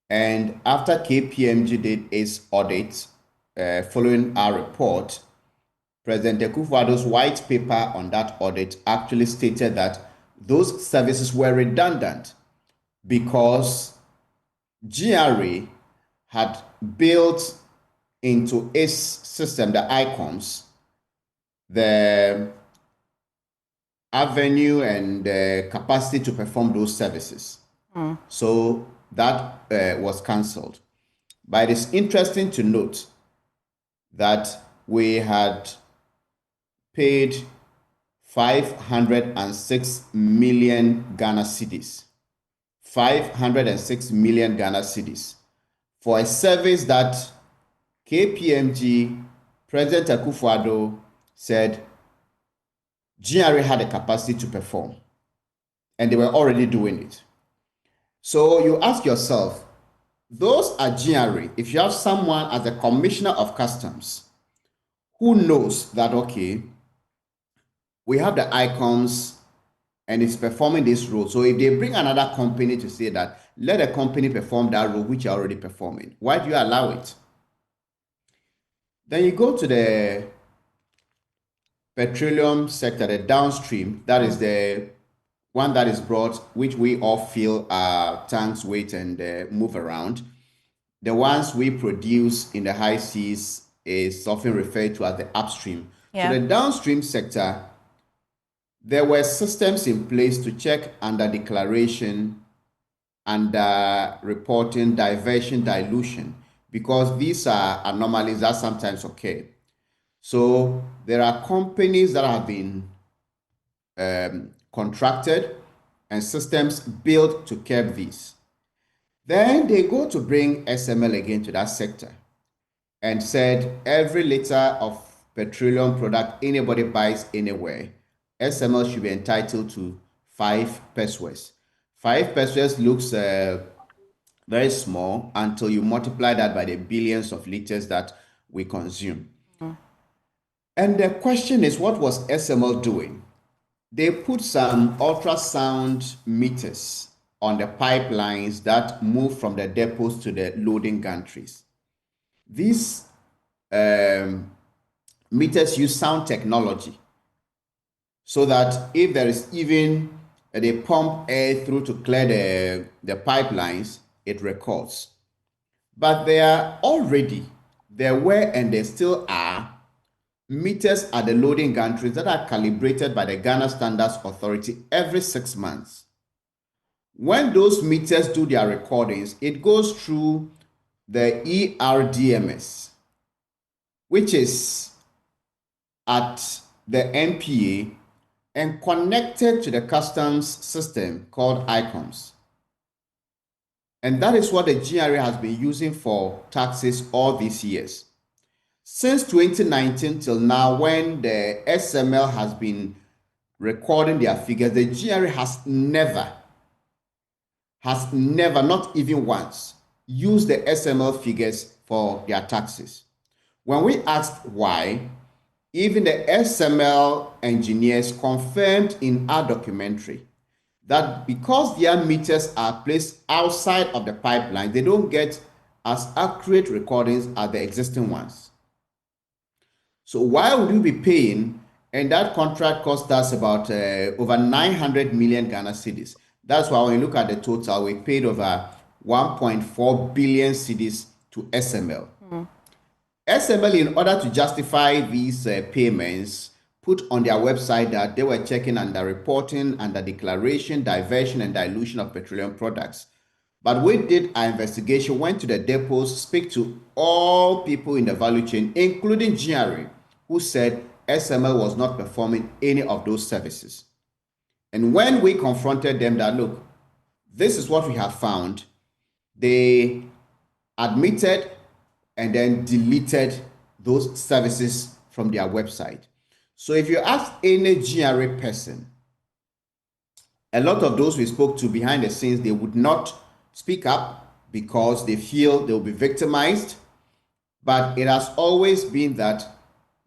And after KPMG did its audit, following our report, President Akufo-Addo's white paper on that audit actually stated that those services were redundant because GRA had built into its system, the icons, the avenue and the capacity to perform those services. So that was cancelled. But it's interesting to note that we had paid 506 million Ghana cedis. 506 million Ghana cedis for a service that KPMG, President Akufo-Addo said GRA had a capacity to perform, and they were already doing it. So you ask yourself, those are GRA. If you have someone as a commissioner of customs who knows that, okay, we have the icons and it's performing this role. So if they bring another company to say that, let a company perform that role which you're already performing, why do you allow it? Then you go to the petroleum sector, the downstream, that is the one that is brought, which we all fill our tanks, weight, and move around. The ones we produce in the high seas is often referred to as the upstream. Yeah. So the downstream sector, there were systems in place to check under declaration, under reporting, diversion, dilution, because these are anomalies that sometimes occur. So there are companies that have been contracted and systems built to curb these. Then they go to bring SML again to that sector and said every liter of petroleum product anybody buys anywhere, SML should be entitled to 5 pesos. 5 pesos looks very small until you multiply that by the billions of liters that we consume. And the question is, what was SML doing? They put some ultrasound meters on the pipelines that move from the depots to the loading gantries. These meters use sound technology so that if there is even they pump air through to clear the pipelines, it records. But there were and there still are meters at the loading gantries that are calibrated by the Ghana Standards Authority every 6 months. When those meters do their recordings, it goes through the ERDMS, which is at the NPA and connected to the customs system called ICOMS. And that is what the GRA has been using for taxes all these years. Since 2019 till now, when the SML has been recording their figures, the GRA has never, not even once, used the SML figures for their taxes. When we asked why, even the SML engineers confirmed in our documentary that because their meters are placed outside of the pipeline, they don't get as accurate recordings as the existing ones. So why would you be paying? And that contract cost us about over 900 million Ghana cedis. That's why when you look at the total, we paid over 1.4 billion cedis to SML. SML, in order to justify these payments, put on their website that they were checking under reporting, under declaration, diversion, and dilution of petroleum products. But we did our investigation, went to the depots, speak to all people in the value chain, including GRA, who said SML was not performing any of those services. And when we confronted them that, look, this is what we have found, they admitted and then deleted those services from their website. So if you ask any GRA person, a lot of those we spoke to behind the scenes, they would not speak up because they feel they'll be victimized. But it has always been that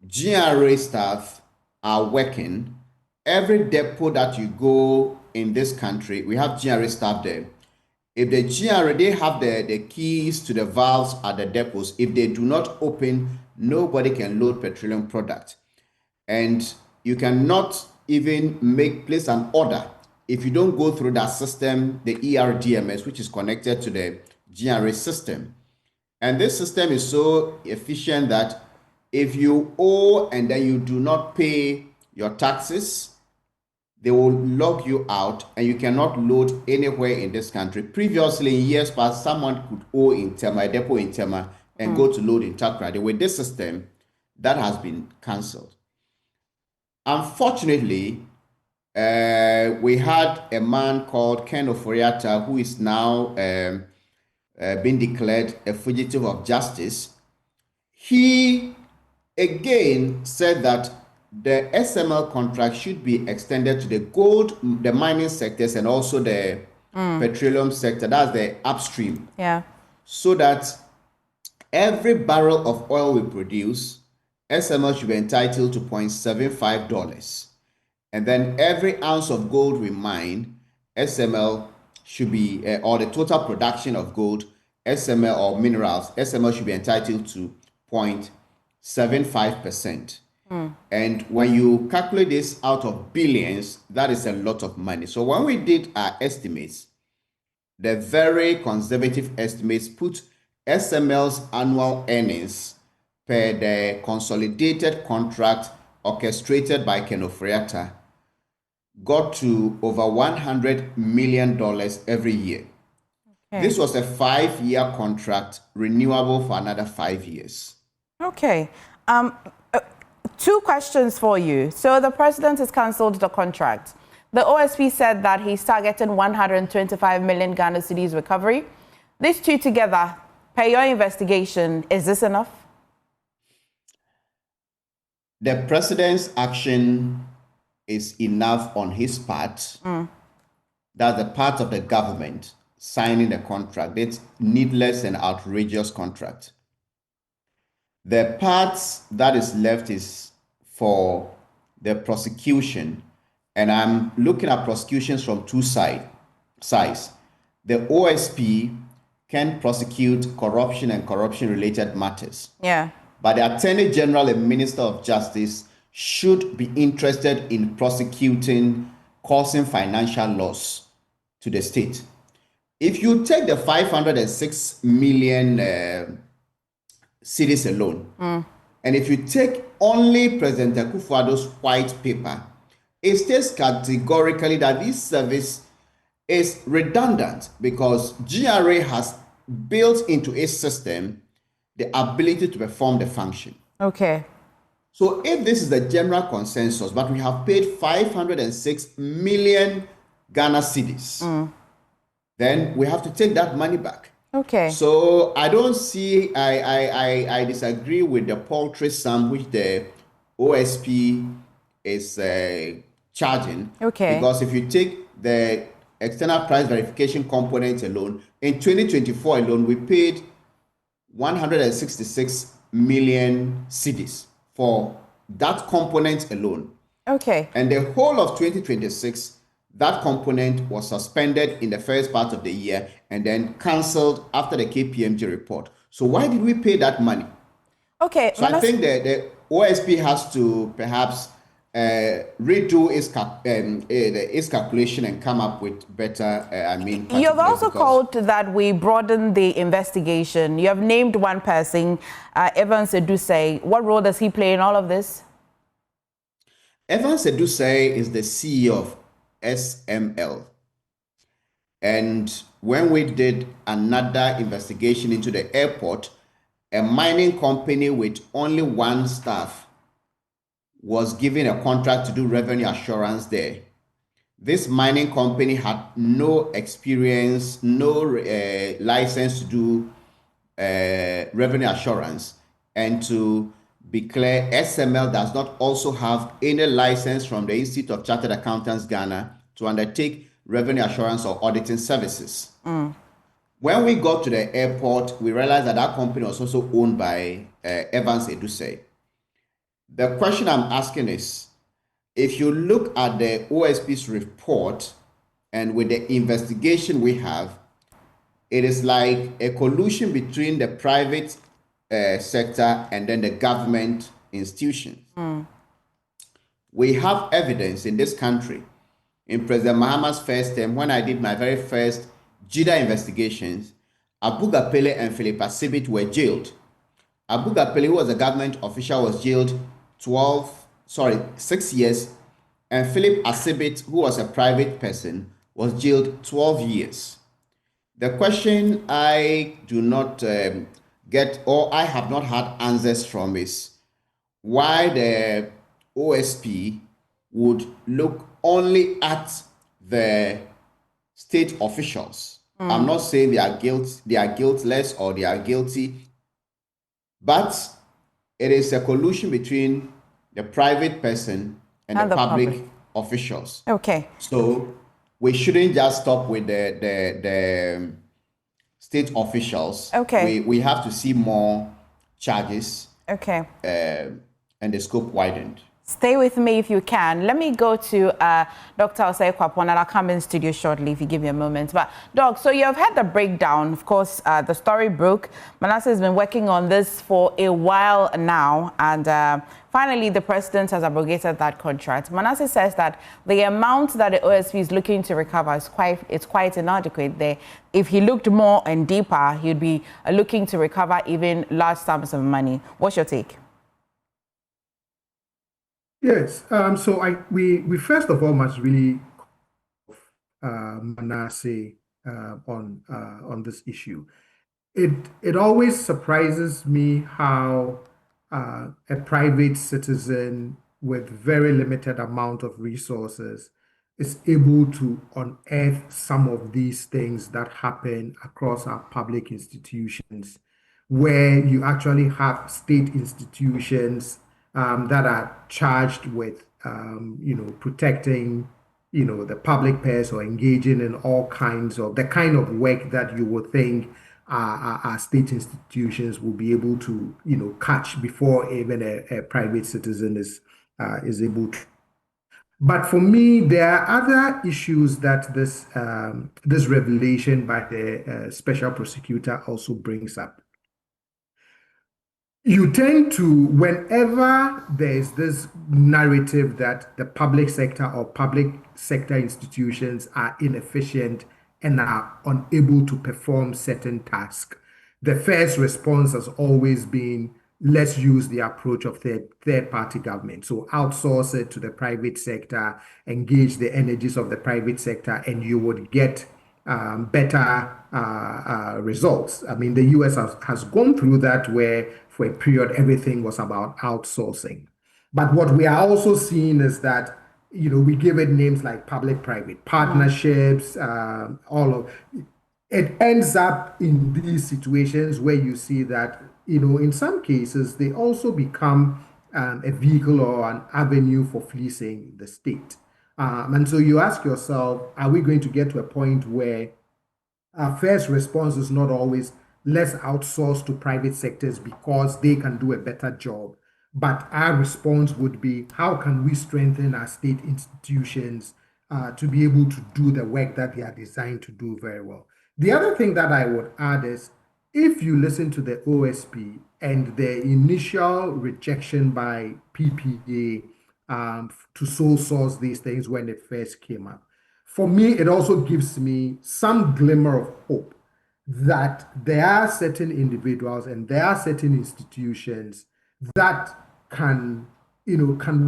GRA staff are working. Every depot that you go in this country, we have GRA staff there. If the GRA, they have the keys to the valves at the depots. If they do not open, nobody can load petroleum product. And you cannot even place an order if you don't go through that system, the ERDMS, which is connected to the GRA system. And this system is so efficient that if you owe and then you do not pay your taxes, they will log you out and you cannot load anywhere in this country. Previously, in years past, someone could owe in Tema, a depot in Tema, and go to load in Takrady. With this system, that has been cancelled. Unfortunately, we had a man called Ken Oforiatta, who is now been declared a fugitive of justice. He again said that the SML contract should be extended to the gold, the mining sectors, and also the petroleum sector, that's the upstream. Yeah. So that every barrel of oil we produce, SML should be entitled to $0.75. And then every ounce of gold we mine, SML should be, or the total production of gold, SML or minerals, SML should be entitled to 0.75%. And when you calculate this out of billions, that is a lot of money. So when we did our estimates, the very conservative estimates put SML's annual earnings per the consolidated contract orchestrated by Ken Oforiatta got to over $100 million every year. Okay. This was a 5-year contract, renewable for another 5 years. Okay. Two questions for you. So the president has cancelled the contract. The OSP said that he's targeting 125 million Ghana cedis recovery. These two together, per your investigation, is this enough? The president's action is enough on his part. That's the part of the government signing the contract. It's needless and outrageous contract. The part that is left is for the prosecution, and I'm looking at prosecutions from two sides. The OSP can prosecute corruption and corruption-related matters. Yeah. But the Attorney General and Minister of Justice should be interested in prosecuting causing financial loss to the state. If you take the 506 million cedis alone, and if you take only President Akufo-Addo's white paper, it states categorically that this service is redundant because GRA has built into its system the ability to perform the function. Okay. So if this is the general consensus, but we have paid 506 million Ghana cedis, then we have to take that money back. Okay. So I don't see, I disagree with the paltry sum which the OSP is charging. Okay. Because if you take the external price verification component alone, in 2024 alone, we paid 166 million cedis for that component alone. Okay. And the whole of 2026, that component was suspended in the first part of the year and then cancelled after the KPMG report. So why did we pay that money? Okay. So I think the OSP has to perhaps redo its calculation and come up with better, You've also called that we broaden the investigation. You have named one person, Evans Edusei. What role does he play in all of this? Evans Edusei is the CEO of SML. And when we did another investigation into the airport, a mining company with only one staff was given a contract to do revenue assurance there. This mining company had no experience, no license to do revenue assurance, and to be clear, SML does not also have any license from the Institute of Chartered Accountants Ghana to undertake revenue assurance or auditing services. When we got to the airport, we realized that that company was also owned by Evans Edusei. The question I'm asking is, if you look at the OSP's report and with the investigation we have, it is like a collusion between the private sector and then the government institutions. We have evidence in this country. In President Mahama's first term, when I did my very first JIDA investigations, Abu Gapele and Philip Asibit were jailed. Abu Gapele, who was a government official, was jailed 6 years, and Philip Asibit, who was a private person, was jailed 12 years. The question I do not get, or I have not had answers from, is why the OSP would look only at the state officials. I'm not saying they are guiltless or they are guilty, but it is a collusion between the private person and the public officials. Okay. So we shouldn't just stop with the state officials. Okay. We have to see more charges. Okay. And the scope widened. Stay with me if you can. Let me go to Dr. Osei Kwapon, and I'll come in studio shortly if you give me a moment. But, Doc, so you have had the breakdown. Of course, the story broke. Manasseh has been working on this for a while now, and finally the president has abrogated that contract. Manasseh says that the amount that the OSP is looking to recover is quite inadequate. If he looked more and deeper, he'd be looking to recover even large sums of money. What's your take? Yes. So we first of all must really Manasseh on this issue. It always surprises me how a private citizen with very limited amount of resources is able to unearth some of these things that happen across our public institutions, where you actually have state institutions that are charged with, protecting, the public purse or engaging in all kinds of the kind of work that you would think our state institutions will be able to, catch before even a private citizen is able to. But for me, there are other issues that this revelation by the special prosecutor also brings up. You tend to, whenever there's this narrative that the public sector or public sector institutions are inefficient and are unable to perform certain tasks, the first response has always been, let's use the approach of third-party government. So outsource it to the private sector, engage the energies of the private sector, and you would get better results. I mean, the US has gone through that, where for a period everything was about outsourcing. But what we are also seeing is that, we give it names like public-private partnerships, all of it ends up in these situations where you see that, in some cases, they also become a vehicle or an avenue for fleecing the state. And so you ask yourself, are we going to get to a point where our first response is not always let's outsource to private sectors because they can do a better job, but our response would be, how can we strengthen our state institutions to be able to do the work that they are designed to do very well? The other thing that I would add is, if you listen to the OSP and the initial rejection by PPA to sole source these things when it first came up, for me, it also gives me some glimmer of hope that there are certain individuals and there are certain institutions that can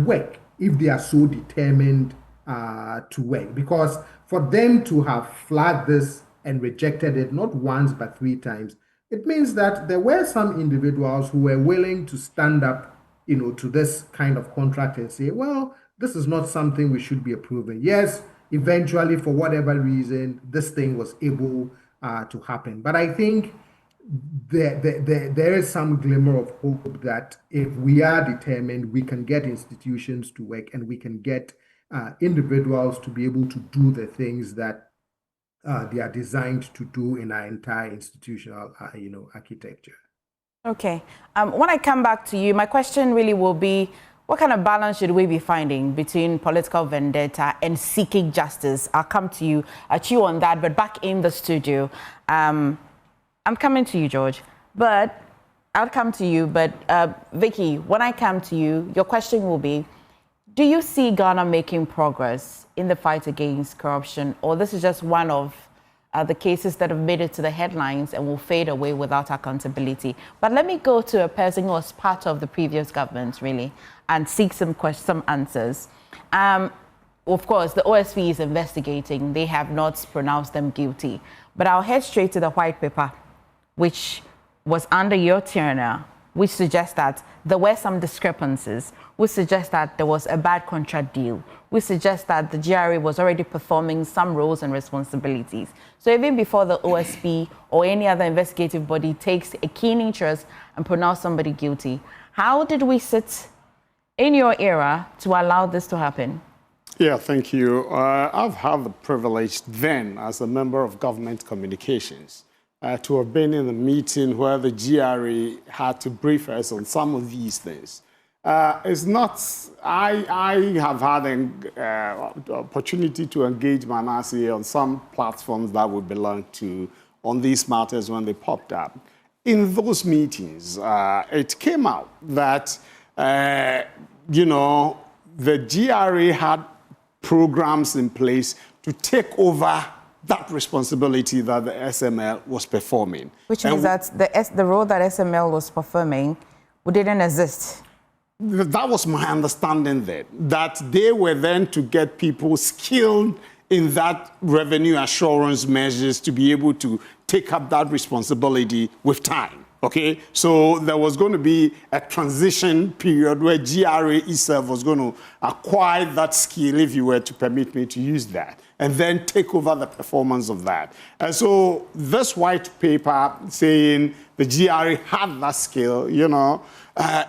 work if they are so determined to work. Because for them to have flagged this and rejected it not once but 3 times, it means that there were some individuals who were willing to stand up, to this kind of contract and say, well, this is not something we should be approving. Yes, eventually, for whatever reason, this thing was able to happen. But I think there is some glimmer of hope that if we are determined, we can get institutions to work and we can get individuals to be able to do the things that they are designed to do in our entire institutional, architecture. Okay. When I come back to you, my question really will be, what kind of balance should we be finding between political vendetta and seeking justice? I'll come to you, chew on that, but back in the studio, I'm coming to you, George, but I'll come to you. But Vicky, when I come to you, your question will be, do you see Ghana making progress in the fight against corruption, or this is just one of the cases that have made it to the headlines and will fade away without accountability. But let me go to a person who was part of the previous government, really, and seek some answers. Of course, the OSP is investigating. They have not pronounced them guilty. But I'll head straight to the white paper, which was under your tenure, which suggests that there were some discrepancies, which suggests that there was a bad contract deal, which suggests that the GRA was already performing some roles and responsibilities. So even before the OSP or any other investigative body takes a keen interest and pronounce somebody guilty, how did we sit in your era to allow this to happen? Yeah, thank you. I've had the privilege then, as a member of government communications, to have been in a meeting where the GRA had to brief us on some of these things. It's not, I have had an opportunity to engage Manasseh on some platforms that we belong to on these matters when they popped up. In those meetings, it came out that, you know, the GRA had programs in place to take over that responsibility that the SML was performing. Which means that the role that SML was performing didn't exist. That was my understanding then, that they were then to get people skilled in that revenue assurance measures to be able to take up that responsibility with time. Okay, so there was going to be a transition period where GRA itself was going to acquire that skill, if you were to permit me to use that, and then take over the performance of that. And so this white paper saying the GRA had that skill, you know,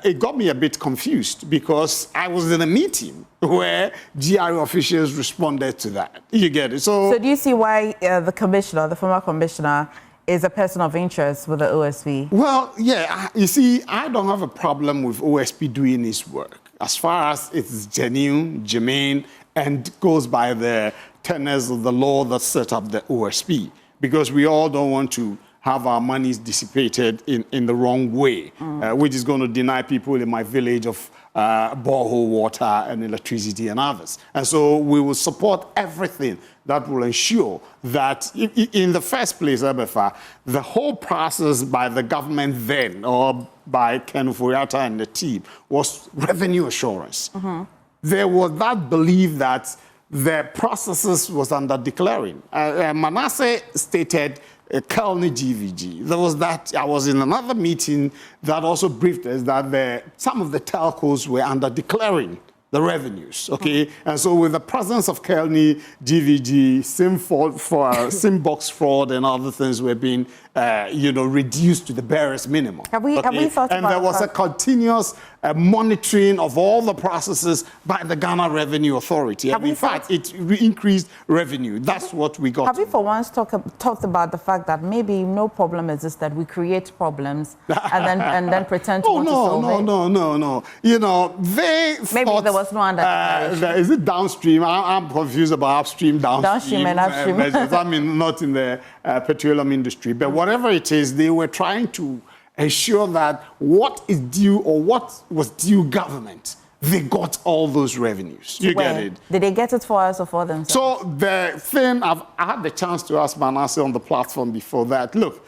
it got me a bit confused because I was in a meeting where GRA officials responded to that. You get it? So do you see why the commissioner, the former commissioner, is a person of interest with the OSP? Well, yeah, you see, I don't have a problem with OSP doing his work as far as it's genuine, germane, and goes by the tenets of the law that set up the OSP, because we all don't want to have our monies dissipated in the wrong way, which is going to deny people in my village of borehole water and electricity and others. And so we will support everything that will ensure that, in the first place, Ebefa, the whole process by the government then, or by Ken Fuyata and the team, was revenue assurance. There was that belief that the processes was under declaring. Manasseh stated Kelny GVG. There was that. I was in another meeting that also briefed us that some of the telcos were under declaring the revenues, okay? And so with the presence of Kelny GVG, SIM box fraud and other things were being, you know, reduced to the barest minimum. Have we thought about And there was a continuous monitoring of all the processes by the Ghana Revenue Authority. And in fact, it increased revenue. That's what we got. Have we for once talked about the fact that maybe no problem exists, that we create problems and then pretend to want to solve it? No. You know, they maybe thought, there was no understanding. is it downstream? I'm confused about upstream, downstream and upstream. Measures. I mean, not in the petroleum industry, but whatever it is, they were trying to ensure that what is due or what was due government, they got all those revenues. You get it? Did they get it for us or for themselves? So the thing, I had the chance to ask Manasseh on the platform before that, look,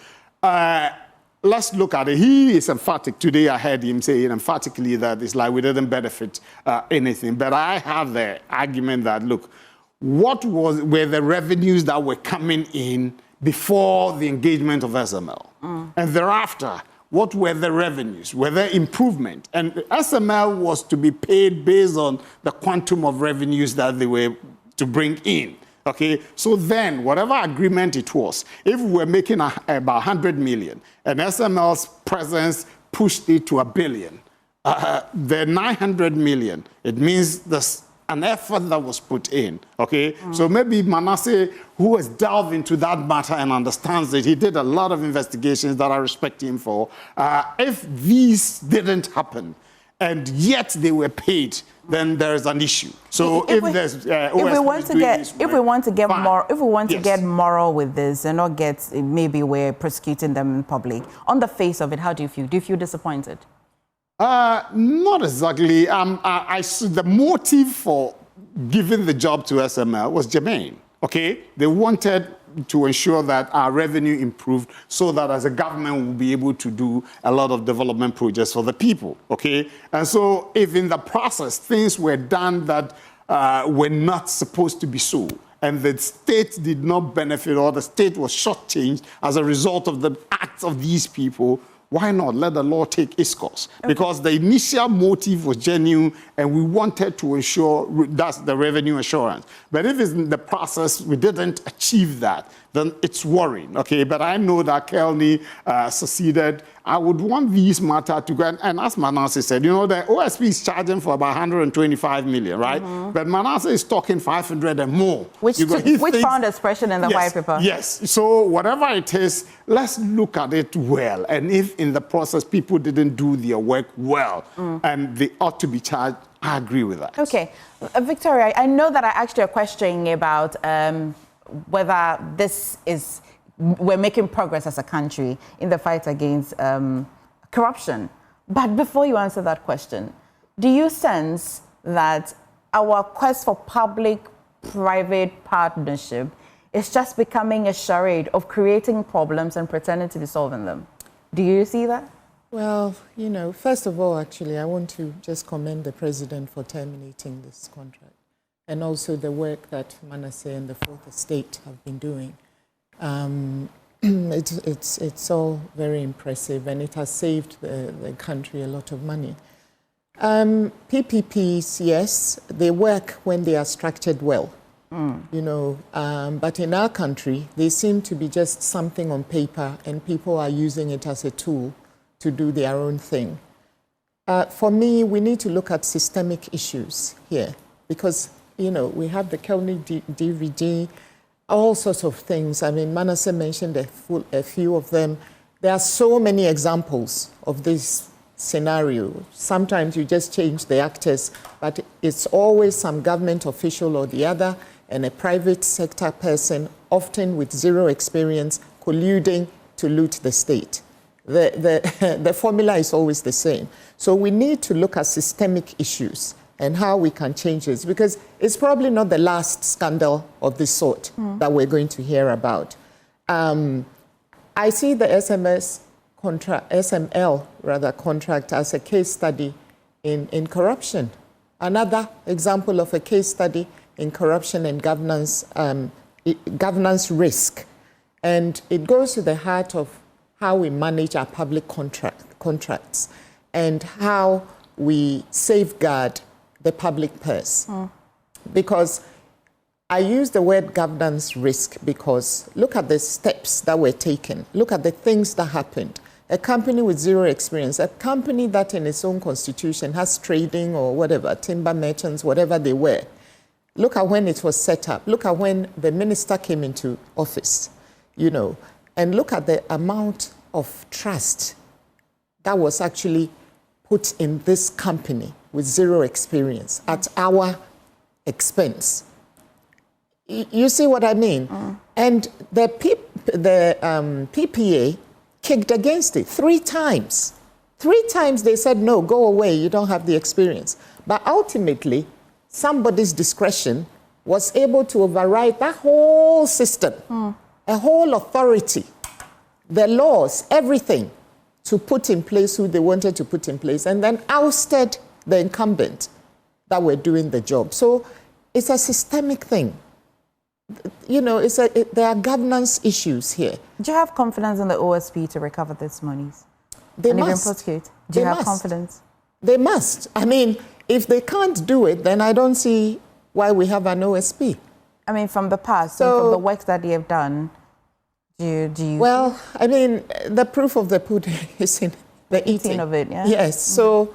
let's look at it. He is emphatic. Today I heard him saying emphatically that it's like we didn't benefit anything. But I have the argument that, look, what were the revenues that were coming in before the engagement of SML? And thereafter, what were the revenues? Were there improvement? And SML was to be paid based on the quantum of revenues that they were to bring in. Okay, so then whatever agreement it was, if we were making about 100 million and SML's presence pushed it to $1 billion, the 900 million, it means there's an effort that was put in, okay? So maybe Manasseh, who has delved into that matter and understands it, he did a lot of investigations that I respect him for. If these didn't happen, and yet they were paid, then there is an issue. So if we want to get moral with this and not get, maybe we're prosecuting them in public, on the face of it, how do you feel? Do you feel disappointed? Not exactly. The motive for giving the job to SML was germane. Okay, they wanted to ensure that our revenue improved so that as a government we'll be able to do a lot of development projects for the people, okay? And so if in the process things were done that were not supposed to be so, and the state did not benefit or the state was shortchanged as a result of the acts of these people, why not let the law take its course? Okay. Because the initial motive was genuine and we wanted to ensure that's the revenue assurance. But if it's in the process we didn't achieve that, then it's worrying, okay? But I know that Kelly succeeded. I would want these matters to go, and as Manasseh said, you know, the OSP is charging for about 125 million, right? But Manasseh is talking 500 and more. Which found expression in the white paper. Yes, so whatever it is, let's look at it well. And if in the process people didn't do their work well, and they ought to be charged, I agree with that. Okay. Victoria, I know that I asked you a question about whether we're making progress as a country in the fight against corruption. But before you answer that question, do you sense that our quest for public-private partnership is just becoming a charade of creating problems and pretending to be solving them? Do you see that? Well, you know, first of all, actually, I want to just commend the president for terminating this contract and also the work that Manasseh and the Fourth Estate have been doing. It's all very impressive, and it has saved the country a lot of money. PPPs, yes, they work when they are structured well, you know, but in our country, they seem to be just something on paper, and people are using it as a tool to do their own thing. For me, we need to look at systemic issues here because, you know, we have the Kelly DVD, all sorts of things. I mean, Manasseh mentioned a few of them. There are so many examples of this scenario. Sometimes you just change the actors, but it's always some government official or the other and a private sector person, often with zero experience, colluding to loot the state. The formula is always the same. So we need to look at systemic issues and how we can change this, because it's probably not the last scandal of this sort that we're going to hear about. I see the SML contract as a case study in corruption. Another example of a case study in corruption and governance risk. And it goes to the heart of how we manage our public contracts and how we safeguard the public purse. Because I use the word governance risk because look at the steps that were taken. Look at the things that happened. A company with zero experience, a company that in its own constitution has trading or whatever, timber merchants, whatever they were. Look at when it was set up. Look at when the minister came into office, you know, and look at the amount of trust that was actually put in this company with zero experience at our expense. You see what I mean? And the PPA kicked against it 3 times. 3 times they said, no, go away, you don't have the experience. But ultimately, somebody's discretion was able to override that whole system, a whole authority, the laws, everything, to put in place who they wanted to put in place, and then ousted the incumbent that were doing the job. So it's a systemic thing. You know, there are governance issues here. Do you have confidence in the OSP to recover these monies? They and must. Even prosecute? Do you have confidence? They must. I mean, if they can't do it, then I don't see why we have an OSP. I mean, from the past, and from the work that they have done, do you... Well, I mean, the proof of the pudding is in the eating of it, yeah? Yes, so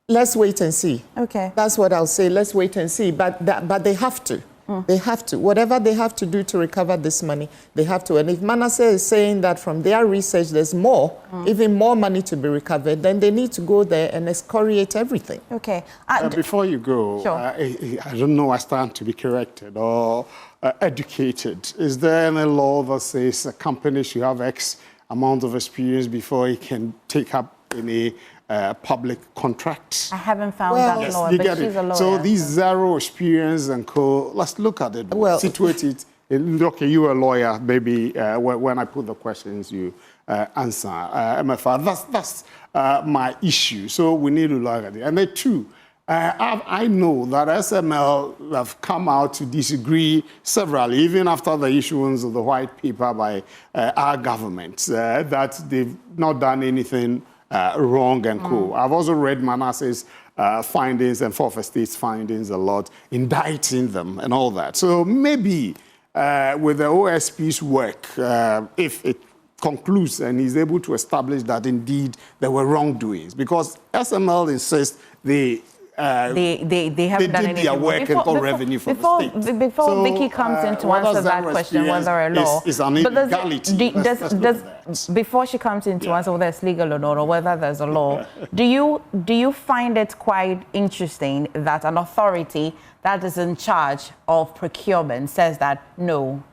let's wait and see. Okay. That's what I'll say, let's wait and see. But they have to. They have to. Whatever they have to do to recover this money, they have to. And if Manasseh is saying that from their research there's more, even more money to be recovered, then they need to go there and excoriate everything. Okay. Before you go, sure. I don't know, I stand to be corrected or educated. Is there any law that says a company should have X amount of experience before it can take up any public contracts? I haven't found that law, but she's a lawyer. So these zero experience and co, let's look at it, situate it, Okay, you're a lawyer. Maybe when I put the questions, you answer. MFR, that's my issue. So we need to look at it. And then two, I know that SML have come out to disagree severally, even after the issuance of the white paper by our government, that they've not done anything wrong and cool. I've also read Manasseh's findings and Fourth Estate's findings a lot, indicting them and all that. So maybe with the OSP's work, if it concludes and he's able to establish that indeed there were wrongdoings, because SML insists they haven't done anything. Their work and got revenue from the state. Before Vicky comes in to answer that question, whether a law is an illegality. Before she comes in to answer whether it's legal or not, or whether there's a law, do you find it quite interesting that an authority that is in charge of procurement says that no,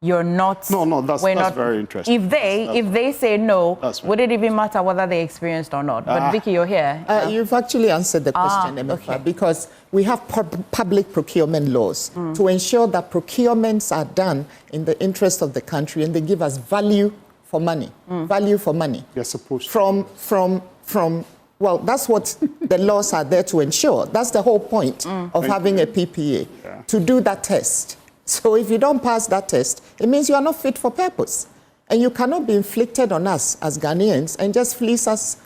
you're not? No, that's very interesting. If they say no, would it even matter whether they experienced or not? But Vicky, you're here. You've actually answered the question, Emeka, because we have public procurement laws to ensure that procurements are done in the interest of the country and they give us value for money. Value for money. You're supposed to. Well, that's what the laws are there to ensure. That's the whole point of having a PPA, to do that test. So if you don't pass that test, it means you are not fit for purpose. And you cannot be inflicted on us as Ghanaians and just fleece us,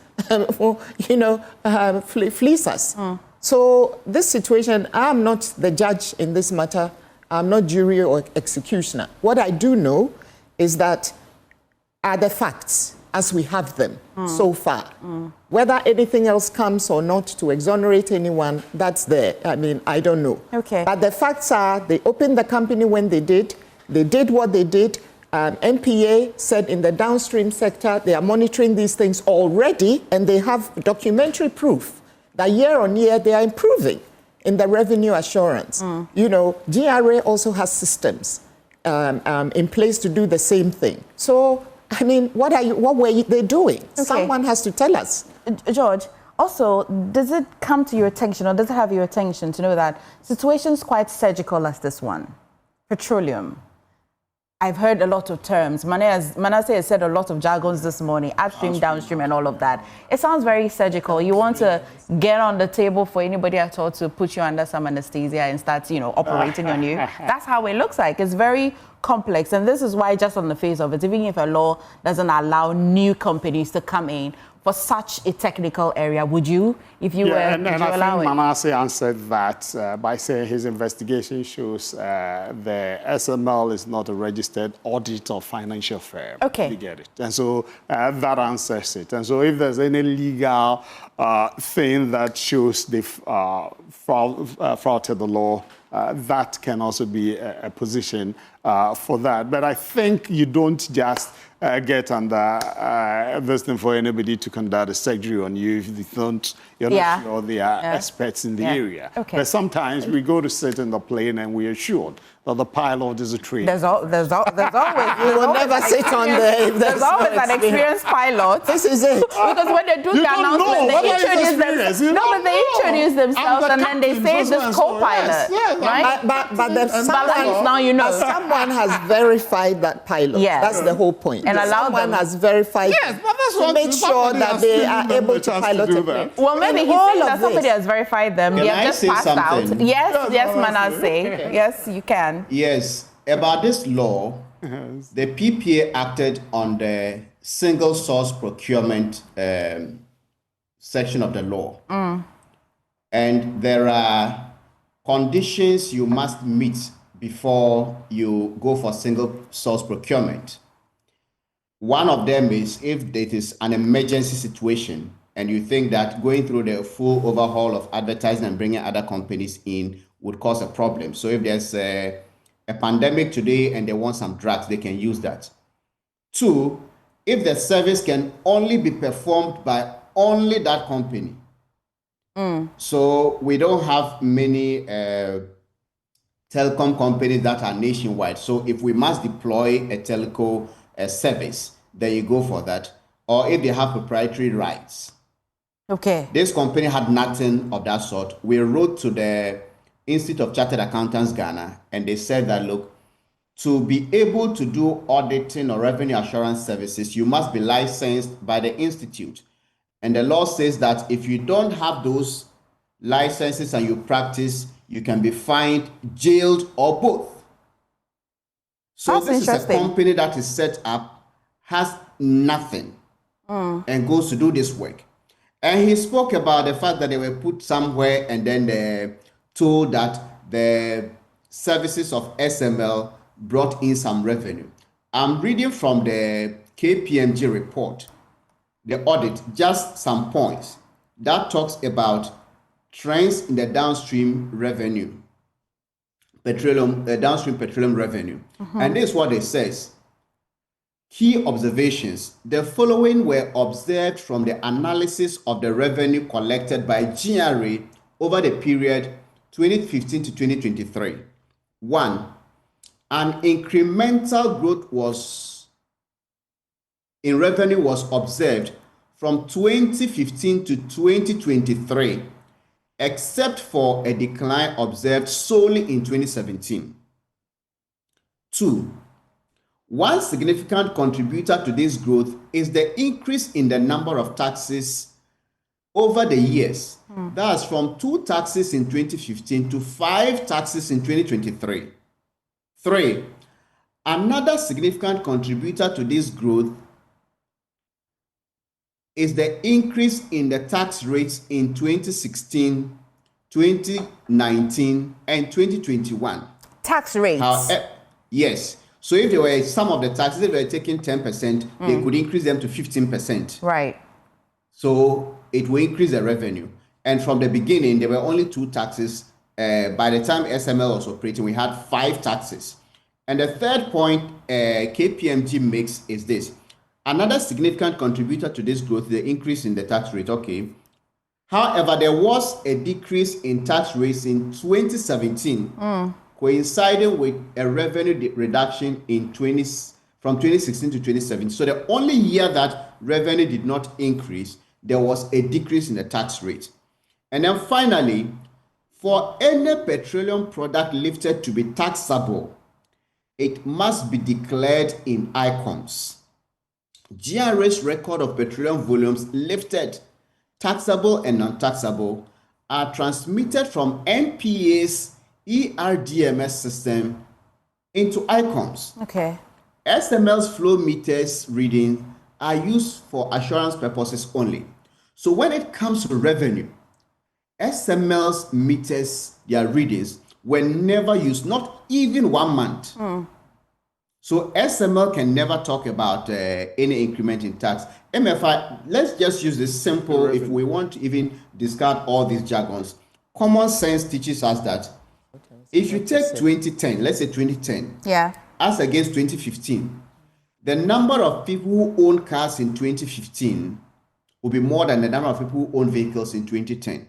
fleece us. So this situation, I'm not the judge in this matter. I'm not jury or executioner. What I do know is that are the facts as we have them so far. Whether anything else comes or not to exonerate anyone, that's there. I mean, I don't know. Okay. But the facts are they opened the company when they did what they did. NPA said in the downstream sector, they are monitoring these things already, and they have documentary proof that year on year they are improving in the revenue assurance. GRA also has systems in place to do the same thing. So, I mean, what were they doing? Okay. Someone has to tell us. George, also, does it come to your attention, or does it have your attention to know that situations quite surgical as this one, petroleum? I've heard a lot of terms. Manasseh has said a lot of jargons this morning, upstream, downstream, and all of that. It sounds very surgical. You want to get on the table for anybody at all to put you under some anesthesia and start, operating on you. That's how it looks like. It's very complex. And this is why, just on the face of it, even if a law doesn't allow new companies to come in for such a technical area, would you, if you were, and would you I allow think it? Manasseh answered that by saying his investigation shows the SML is not a registered audit or financial firm. Okay. You get it. And so that answers it. And so if there's any legal thing that shows they've flouted the law, that can also be a position for that. But I think you don't just get under this thing for anybody to conduct a surgery on you if you're not sure they are experts in the area. Okay. But sometimes we go to sit in the plane and we're assured that the pilot is a trained. There's always You will never sit on there if there's always an experienced pilot. This is it. Because when they do the announcement, they introduce themselves and then they say this co-pilot, right? But someone has verified that pilot. Yes. That's the whole point. And someone has verified to make sure that they are able to pilot a plane. Well, maybe he's saying that somebody has verified them. They have just passed out. Yes, Manasseh. Yes, you can. Yes, about this law, the PPA acted on the single source procurement section of the law. And there are conditions you must meet before you go for single source procurement. One of them is if it is an emergency situation and you think that going through the full overhaul of advertising and bringing other companies in would cause a problem. So if there's a pandemic today and they want some drugs, they can use that. Two, if the service can only be performed by only that company. So we don't have many telecom companies that are nationwide. So if we must deploy a telco service, then you go for that. Or if they have proprietary rights. Okay. This company had nothing of that sort. We wrote to the Institute of Chartered Accountants Ghana, and they said that, look, to be able to do auditing or revenue assurance services, you must be licensed by the institute. And the law says that if you don't have those licenses and you practice, you can be fined, jailed, or both. So this is a company that is set up, has nothing, and goes to do this work. And he spoke about the fact that they were put somewhere and then they told that the services of SML brought in some revenue. I'm reading from the KPMG report, the audit, just some points that talks about trends in the downstream revenue, downstream petroleum revenue. And this is what it says. Key observations. The following were observed from the analysis of the revenue collected by GRA over the period 2015 to 2023. 1. An incremental growth in revenue was observed from 2015 to 2023, except for a decline observed solely in 2017. 2. One significant contributor to this growth is the increase in the number of taxes over the years. That's from 2 taxes in 2015 to 5 taxes in 2023. 3. Another significant contributor to this growth is the increase in the tax rates in 2016, 2019, and 2021. Tax rates? Yes. So if there were some of the taxes, if they were taking 10%, they could increase them to 15%. Right. So it will increase the revenue. And from the beginning, there were only 2 taxes. By the time SML was operating, we had 5 taxes. And the third point KPMG makes is this. Another significant contributor to this growth is the increase in the tax rate. Okay. However, there was a decrease in tax rates in 2017, coinciding with a revenue reduction in from 2016 to 2017. So the only year that revenue did not increase, there was a decrease in the tax rate. And then finally, for any petroleum product lifted to be taxable, it must be declared in ICOMS. GRA's record of petroleum volumes lifted, taxable and non-taxable, are transmitted from NPA's ERDMS system into ICOMS. Okay. SML's flow meters readings are used for assurance purposes only. So when it comes to revenue, SML's meters, their readings, were never used, not even 1 month. So SML can never talk about any increment in tax. MFI, let's just use this simple, if we want to even discard all these jargons. Common sense teaches us that if you take 2010, let's say 2010, as against 2015, the number of people who own cars in 2015 will be more than the number of people who own vehicles in 2010.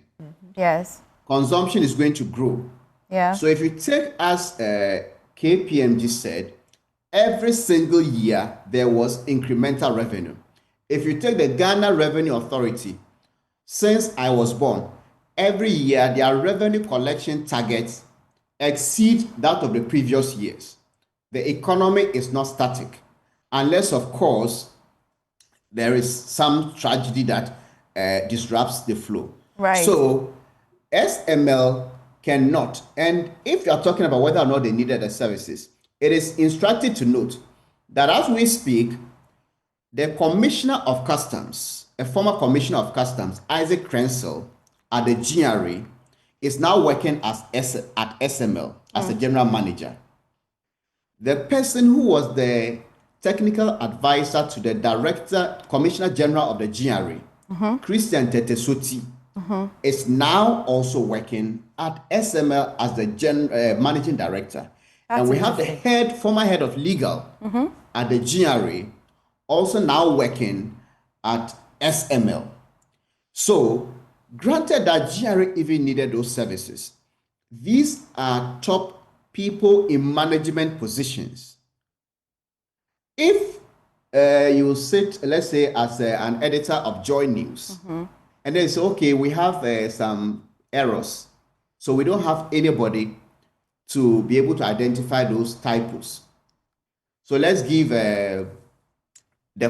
Yes. Consumption is going to grow. Yeah. So if you take, as KPMG said, every single year there was incremental revenue. If you take the Ghana Revenue Authority, since I was born, every year their revenue collection targets exceed that of the previous years. The economy is not static, unless, of course, there is some tragedy that disrupts the flow. Right. So SML cannot, and if you are talking about whether or not they needed the services, it is instructive to note that as we speak, the Commissioner of Customs, a former Commissioner of Customs, Isaac Crensel, at the GRA, is now working at SML as a general manager. The person who was the technical advisor to the Commissioner General of the GRA, Christian Tetesoti, is now also working at SML as the managing director. That's and we have the former head of legal at the GRA, also now working at SML. So, granted that GRA even needed those services, these are top people in management positions. If you sit, let's say, as an editor of Joy News, and they say, okay, we have some errors, so we don't have anybody to be able to identify those typos. So let's give the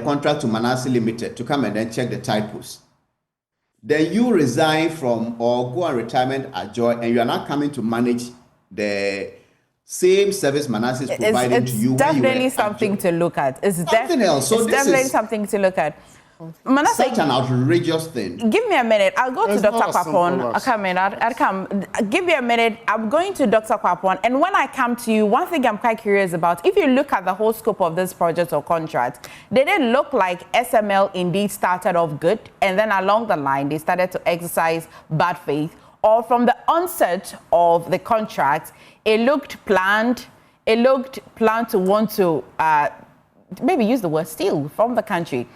contract to Manasseh Limited to come and then check the typos. Then you resign from or go on retirement at Joy, and you are not coming to manage the same service Manasseh is providing to you. It's definitely something to look at. It's something else. So it's this definitely is something to look at. Manasseh, such an outrageous thing. Give me a minute. I'll go to Dr. Kwapon. I'll come in. I'll come. Give me a minute. I'm going to Dr. Kwapon. And when I come to you, one thing I'm quite curious about, if you look at the whole scope of this project or contract, did it look like SML indeed started off good and then along the line they started to exercise bad faith? Or from the onset of the contract, it looked planned? It looked planned to want to maybe use the word steal from the country.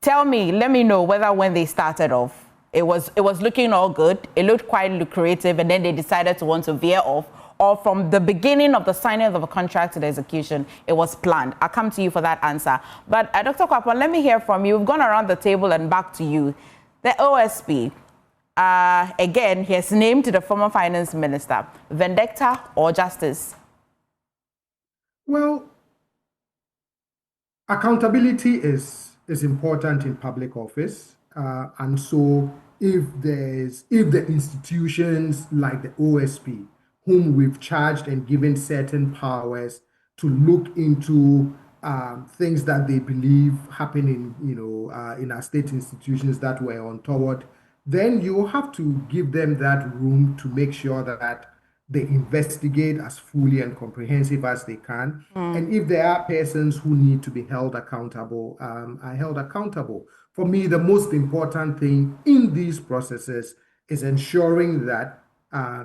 Tell me, let me know whether when they started off, it was looking all good, it looked quite lucrative, and then they decided to want to veer off, or from the beginning of the signing of a contract to the execution, it was planned. I'll come to you for that answer. But Dr. Kwapon, let me hear from you. We've gone around the table and back to you. The OSP, again, he has named the former finance minister. Vendetta or justice? Well, accountability is important in public office, and so if the institutions like the OSP, whom we've charged and given certain powers to look into things that they believe happen in our state institutions that were untoward, then you have to give them that room to make sure that they investigate as fully and comprehensive as they can. And if there are persons who need to be held accountable, are held accountable. For me, the most important thing in these processes is ensuring that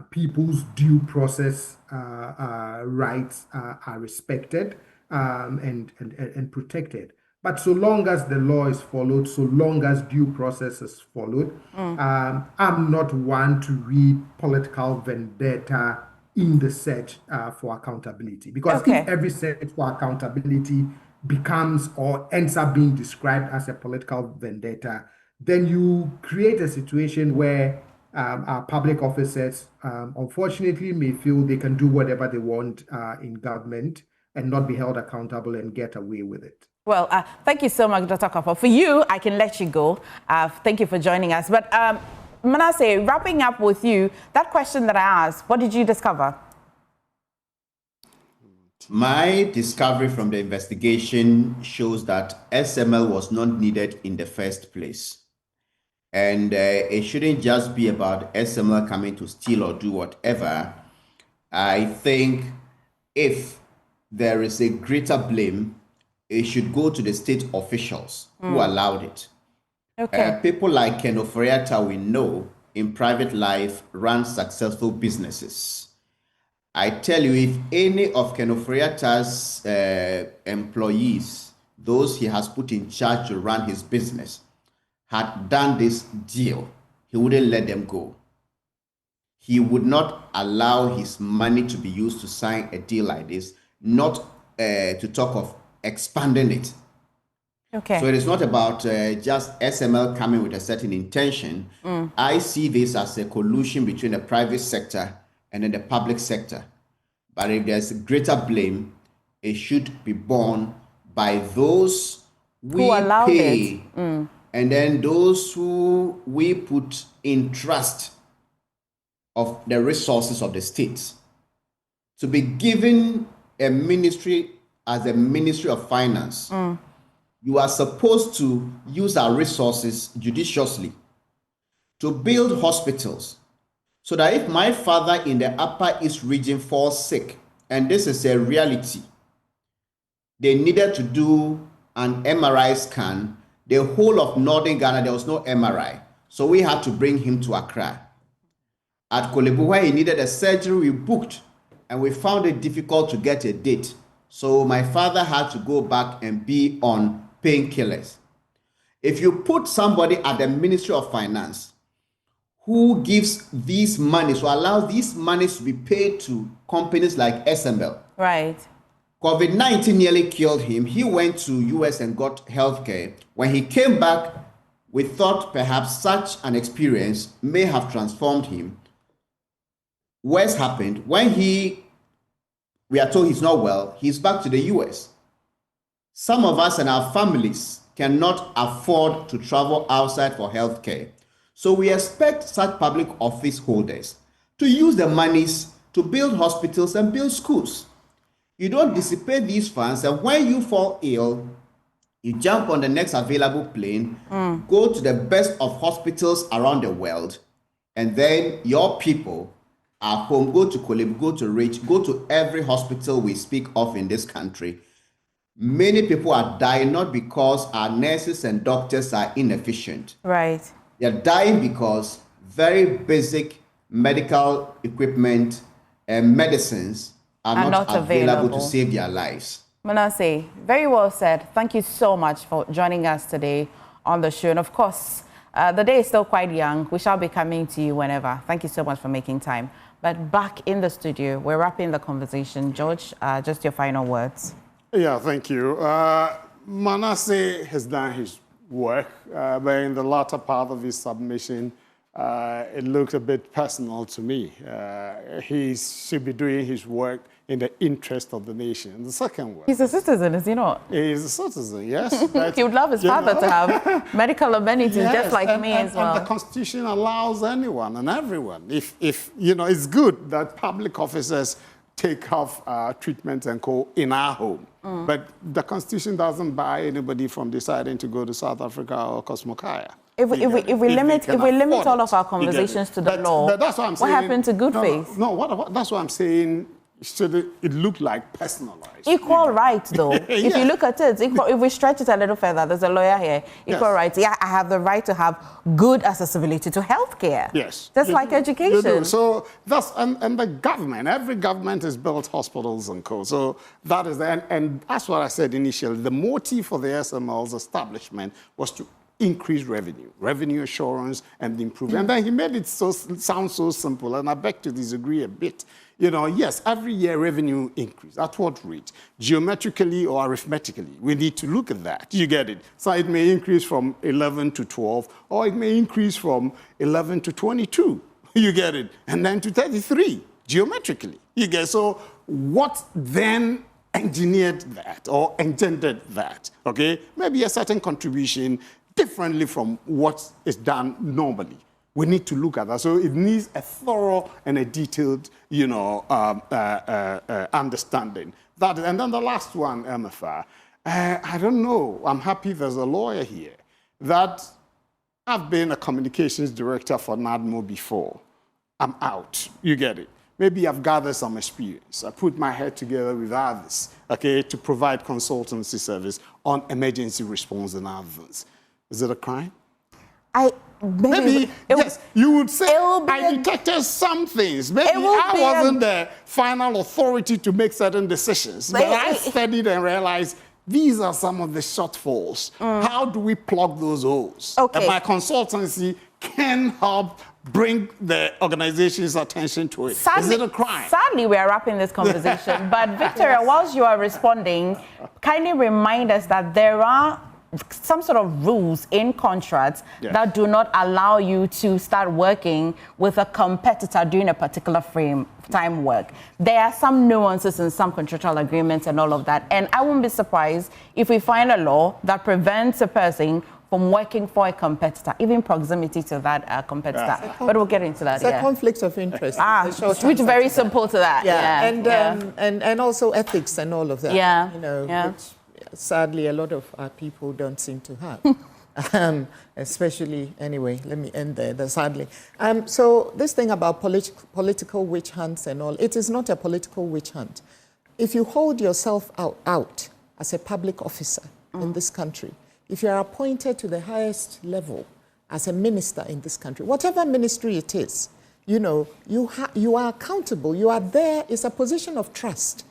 people's due process rights are respected and protected. But so long as the law is followed, so long as due process is followed, I'm not one to read political vendetta in the search for accountability. Because if every search for accountability becomes or ends up being described as a political vendetta, then you create a situation where our public officers, unfortunately, may feel they can do whatever they want in government and not be held accountable and get away with it. Well, thank you so much, Dr. Kwapon. For you, I can let you go. Thank you for joining us. But Manasseh, wrapping up with you, that question that I asked, what did you discover? My discovery from the investigation shows that SML was not needed in the first place. And it shouldn't just be about SML coming to steal or do whatever. I think if there is a greater blame, it should go to the state officials who allowed it. People like Ken Oforiatta, we know, in private life, run successful businesses. I tell you, if any of Ken Oforiatta's employees, those he has put in charge to run his business, had done this deal, he wouldn't let them go. He would not allow his money to be used to sign a deal like this, not to talk of expanding it. So it is not about just SML coming with a certain intention. I see this as a collusion between the private sector and then the public sector. But if there's greater blame, it should be borne by those we pay and then those who we put in trust of the resources of the state. To be given a ministry as a Ministry of Finance, you are supposed to use our resources judiciously to build hospitals so that if my father in the Upper East region falls sick, and this is a reality, they needed to do an MRI scan. The whole of Northern Ghana, there was no MRI. So we had to bring him to Accra. At Kolebu, where he needed a surgery, we booked, and we found it difficult to get a date. So my father had to go back and be on painkillers. If you put somebody at the Ministry of Finance who gives these monies, who allows these monies to be paid to companies like SML. Right. COVID-19 nearly killed him. He went to US and got healthcare. When he came back, we thought perhaps such an experience may have transformed him. Worse happened. When we are told he's not well, he's back to the US. Some of us and our families cannot afford to travel outside for healthcare. So we expect such public office holders to use the monies to build hospitals and build schools. You don't dissipate these funds, and when you fall ill, you jump on the next available plane, go to the best of hospitals around the world, and then your people are home. Go to Collusion, go to Rich, go to every hospital we speak of in this country. Many people are dying not because our nurses and doctors are inefficient. Right. They're dying because very basic medical equipment and medicines are not available to save their lives. Manasseh, very well said. Thank you so much for joining us today on the show. And of course, the day is still quite young. We shall be coming to you whenever. Thank you so much for making time. But back in the studio, we're wrapping the conversation. George, just your final words. Yeah, thank you. Manasseh has done his work, but in the latter part of his submission, it looked a bit personal to me. He should be doing his work in the interest of the nation. The second one. He's a citizen, is he not? He's a citizen, yes. He would love his father to have medical amenities, yes, just like me as well. And the Constitution allows anyone and everyone. If you know, it's good that public officers take off treatment and co in our home. But the Constitution doesn't buy anybody from deciding to go to South Africa or Cosmocaya. If we limit all of our conversations to the law, but that's what I'm saying. What happened to good faith? No, that's what I'm saying. Should it look like personalized? Equal rights, though. If you look at it, if we stretch it a little further, there's a lawyer here. Equal rights. Yeah, I have the right to have good accessibility to healthcare. Yes. Just like education. So that's and the government. Every government has built hospitals and co. So that is and that's what I said initially. The motive for the SML's establishment was to increase revenue assurance, and improve. And then he made it sound so simple, and I beg to disagree a bit. You know, yes, every year revenue increase. At what rate? Geometrically or arithmetically? We need to look at that. You get it? So it may increase from 11 to 12, or it may increase from 11 to 22. You get it? And then to 33, geometrically. You get it? So what then engineered that or engendered that? Okay? Maybe a certain contribution differently from what is done normally. We need to look at that. So it needs a thorough and a detailed, you know, understanding. That, and then the last one, MFR, I don't know. I'm happy there's a lawyer here. That I've been a communications director for NADMO before. I'm out. You get it? Maybe I've gathered some experience. I put my head together with others, okay, to provide consultancy service on emergency response and others. Is it a crime? Maybe yes, you would say I detected some things. Maybe I wasn't the final authority to make certain decisions, but I studied and realized these are some of the shortfalls. How do we plug those holes? Okay. And my consultancy can help bring the organization's attention to it. Sadly, is it a crime? Sadly, we are wrapping this conversation. But Victoria, whilst you are responding, kindly remind us that there are some sort of rules in contracts that do not allow you to start working with a competitor during a particular frame time work. There are some nuances in some contractual agreements and all of that. And I wouldn't be surprised if we find a law that prevents a person from working for a competitor, even proximity to that competitor. But we'll get into that. It's a conflict of interest. Which is very simple to that. And also ethics and all of that. You know, which, sadly, a lot of our people don't seem to have, especially, anyway, let me end there, sadly. So this thing about political witch hunts and all, it is not a political witch hunt. If you hold yourself out as a public officer in this country, if you are appointed to the highest level as a minister in this country, whatever ministry it is, you know, you are accountable. You are there. It's a position of trust.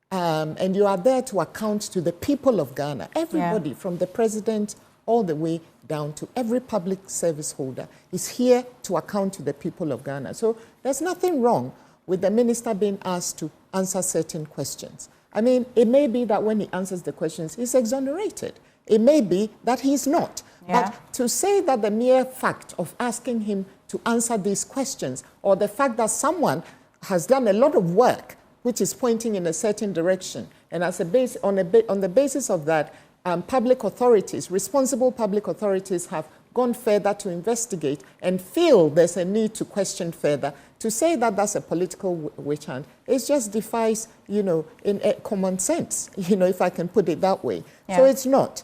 And you are there to account to the people of Ghana. Everybody, from the president all the way down to every public service holder, is here to account to the people of Ghana. So there's nothing wrong with the minister being asked to answer certain questions. I mean, it may be that when he answers the questions, he's exonerated. It may be that he's not. But to say that the mere fact of asking him to answer these questions, or the fact that someone has done a lot of work which is pointing in a certain direction. And as a base, on the basis of that, public authorities, responsible public authorities have gone further to investigate and feel there's a need to question further. To say that that's a political witch hunt, it just defies, in common sense, if I can put it that way. Yeah. So it's not.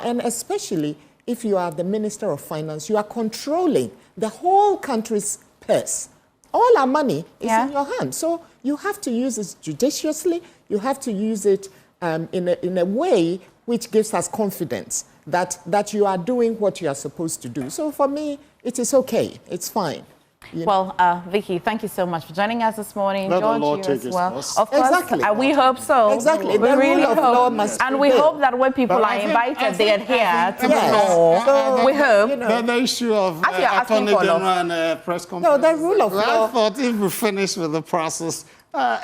And especially if you are the Minister of Finance, you are controlling the whole country's purse. All our money is in your hands. So you have to use it judiciously. You have to use it in a way which gives us confidence that you are doing what you are supposed to do. So for me, it is okay. It's fine. Well, Vicky, thank you so much for joining us this morning. Let George, the law you take as well. its Of course, exactly. We hope so. Exactly. We the really rule of hope. law must And we hope that when people are invited, they adhere to the law. So, we hope. The issue of Attorney General and press conference. No, the rule of law. I thought if we finish with the process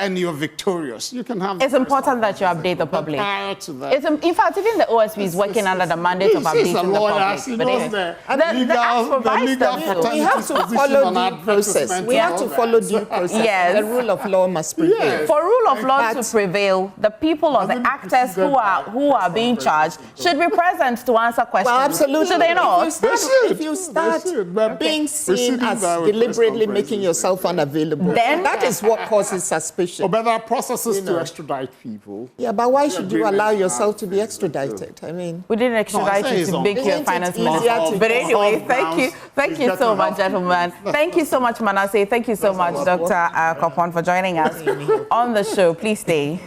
and you're victorious, you can have. It's important that you update the public. Prior to that. In fact, even the OSP is working under the mandate of updating the public. He But knows anyway, the Act provides them to. We have to follow due process. We have to follow due process. Yes. The rule of law must prevail. Yes. For rule of law to prevail, the people or the actors who are being charged should be present to answer questions. Well, absolutely. Should they not? If you start being seen as deliberately making yourself unavailable, Then that is what causes suspicion. But there are processes to extradite people. Yeah, but why should you allow yourself to be extradited? I mean, We didn't extradite you to make you a finance minister. But anyway, thank you so much, gentlemen. Thank you so much, Manasseh. Thank you so much, Dr. Kopon, for joining us on the show. Please stay.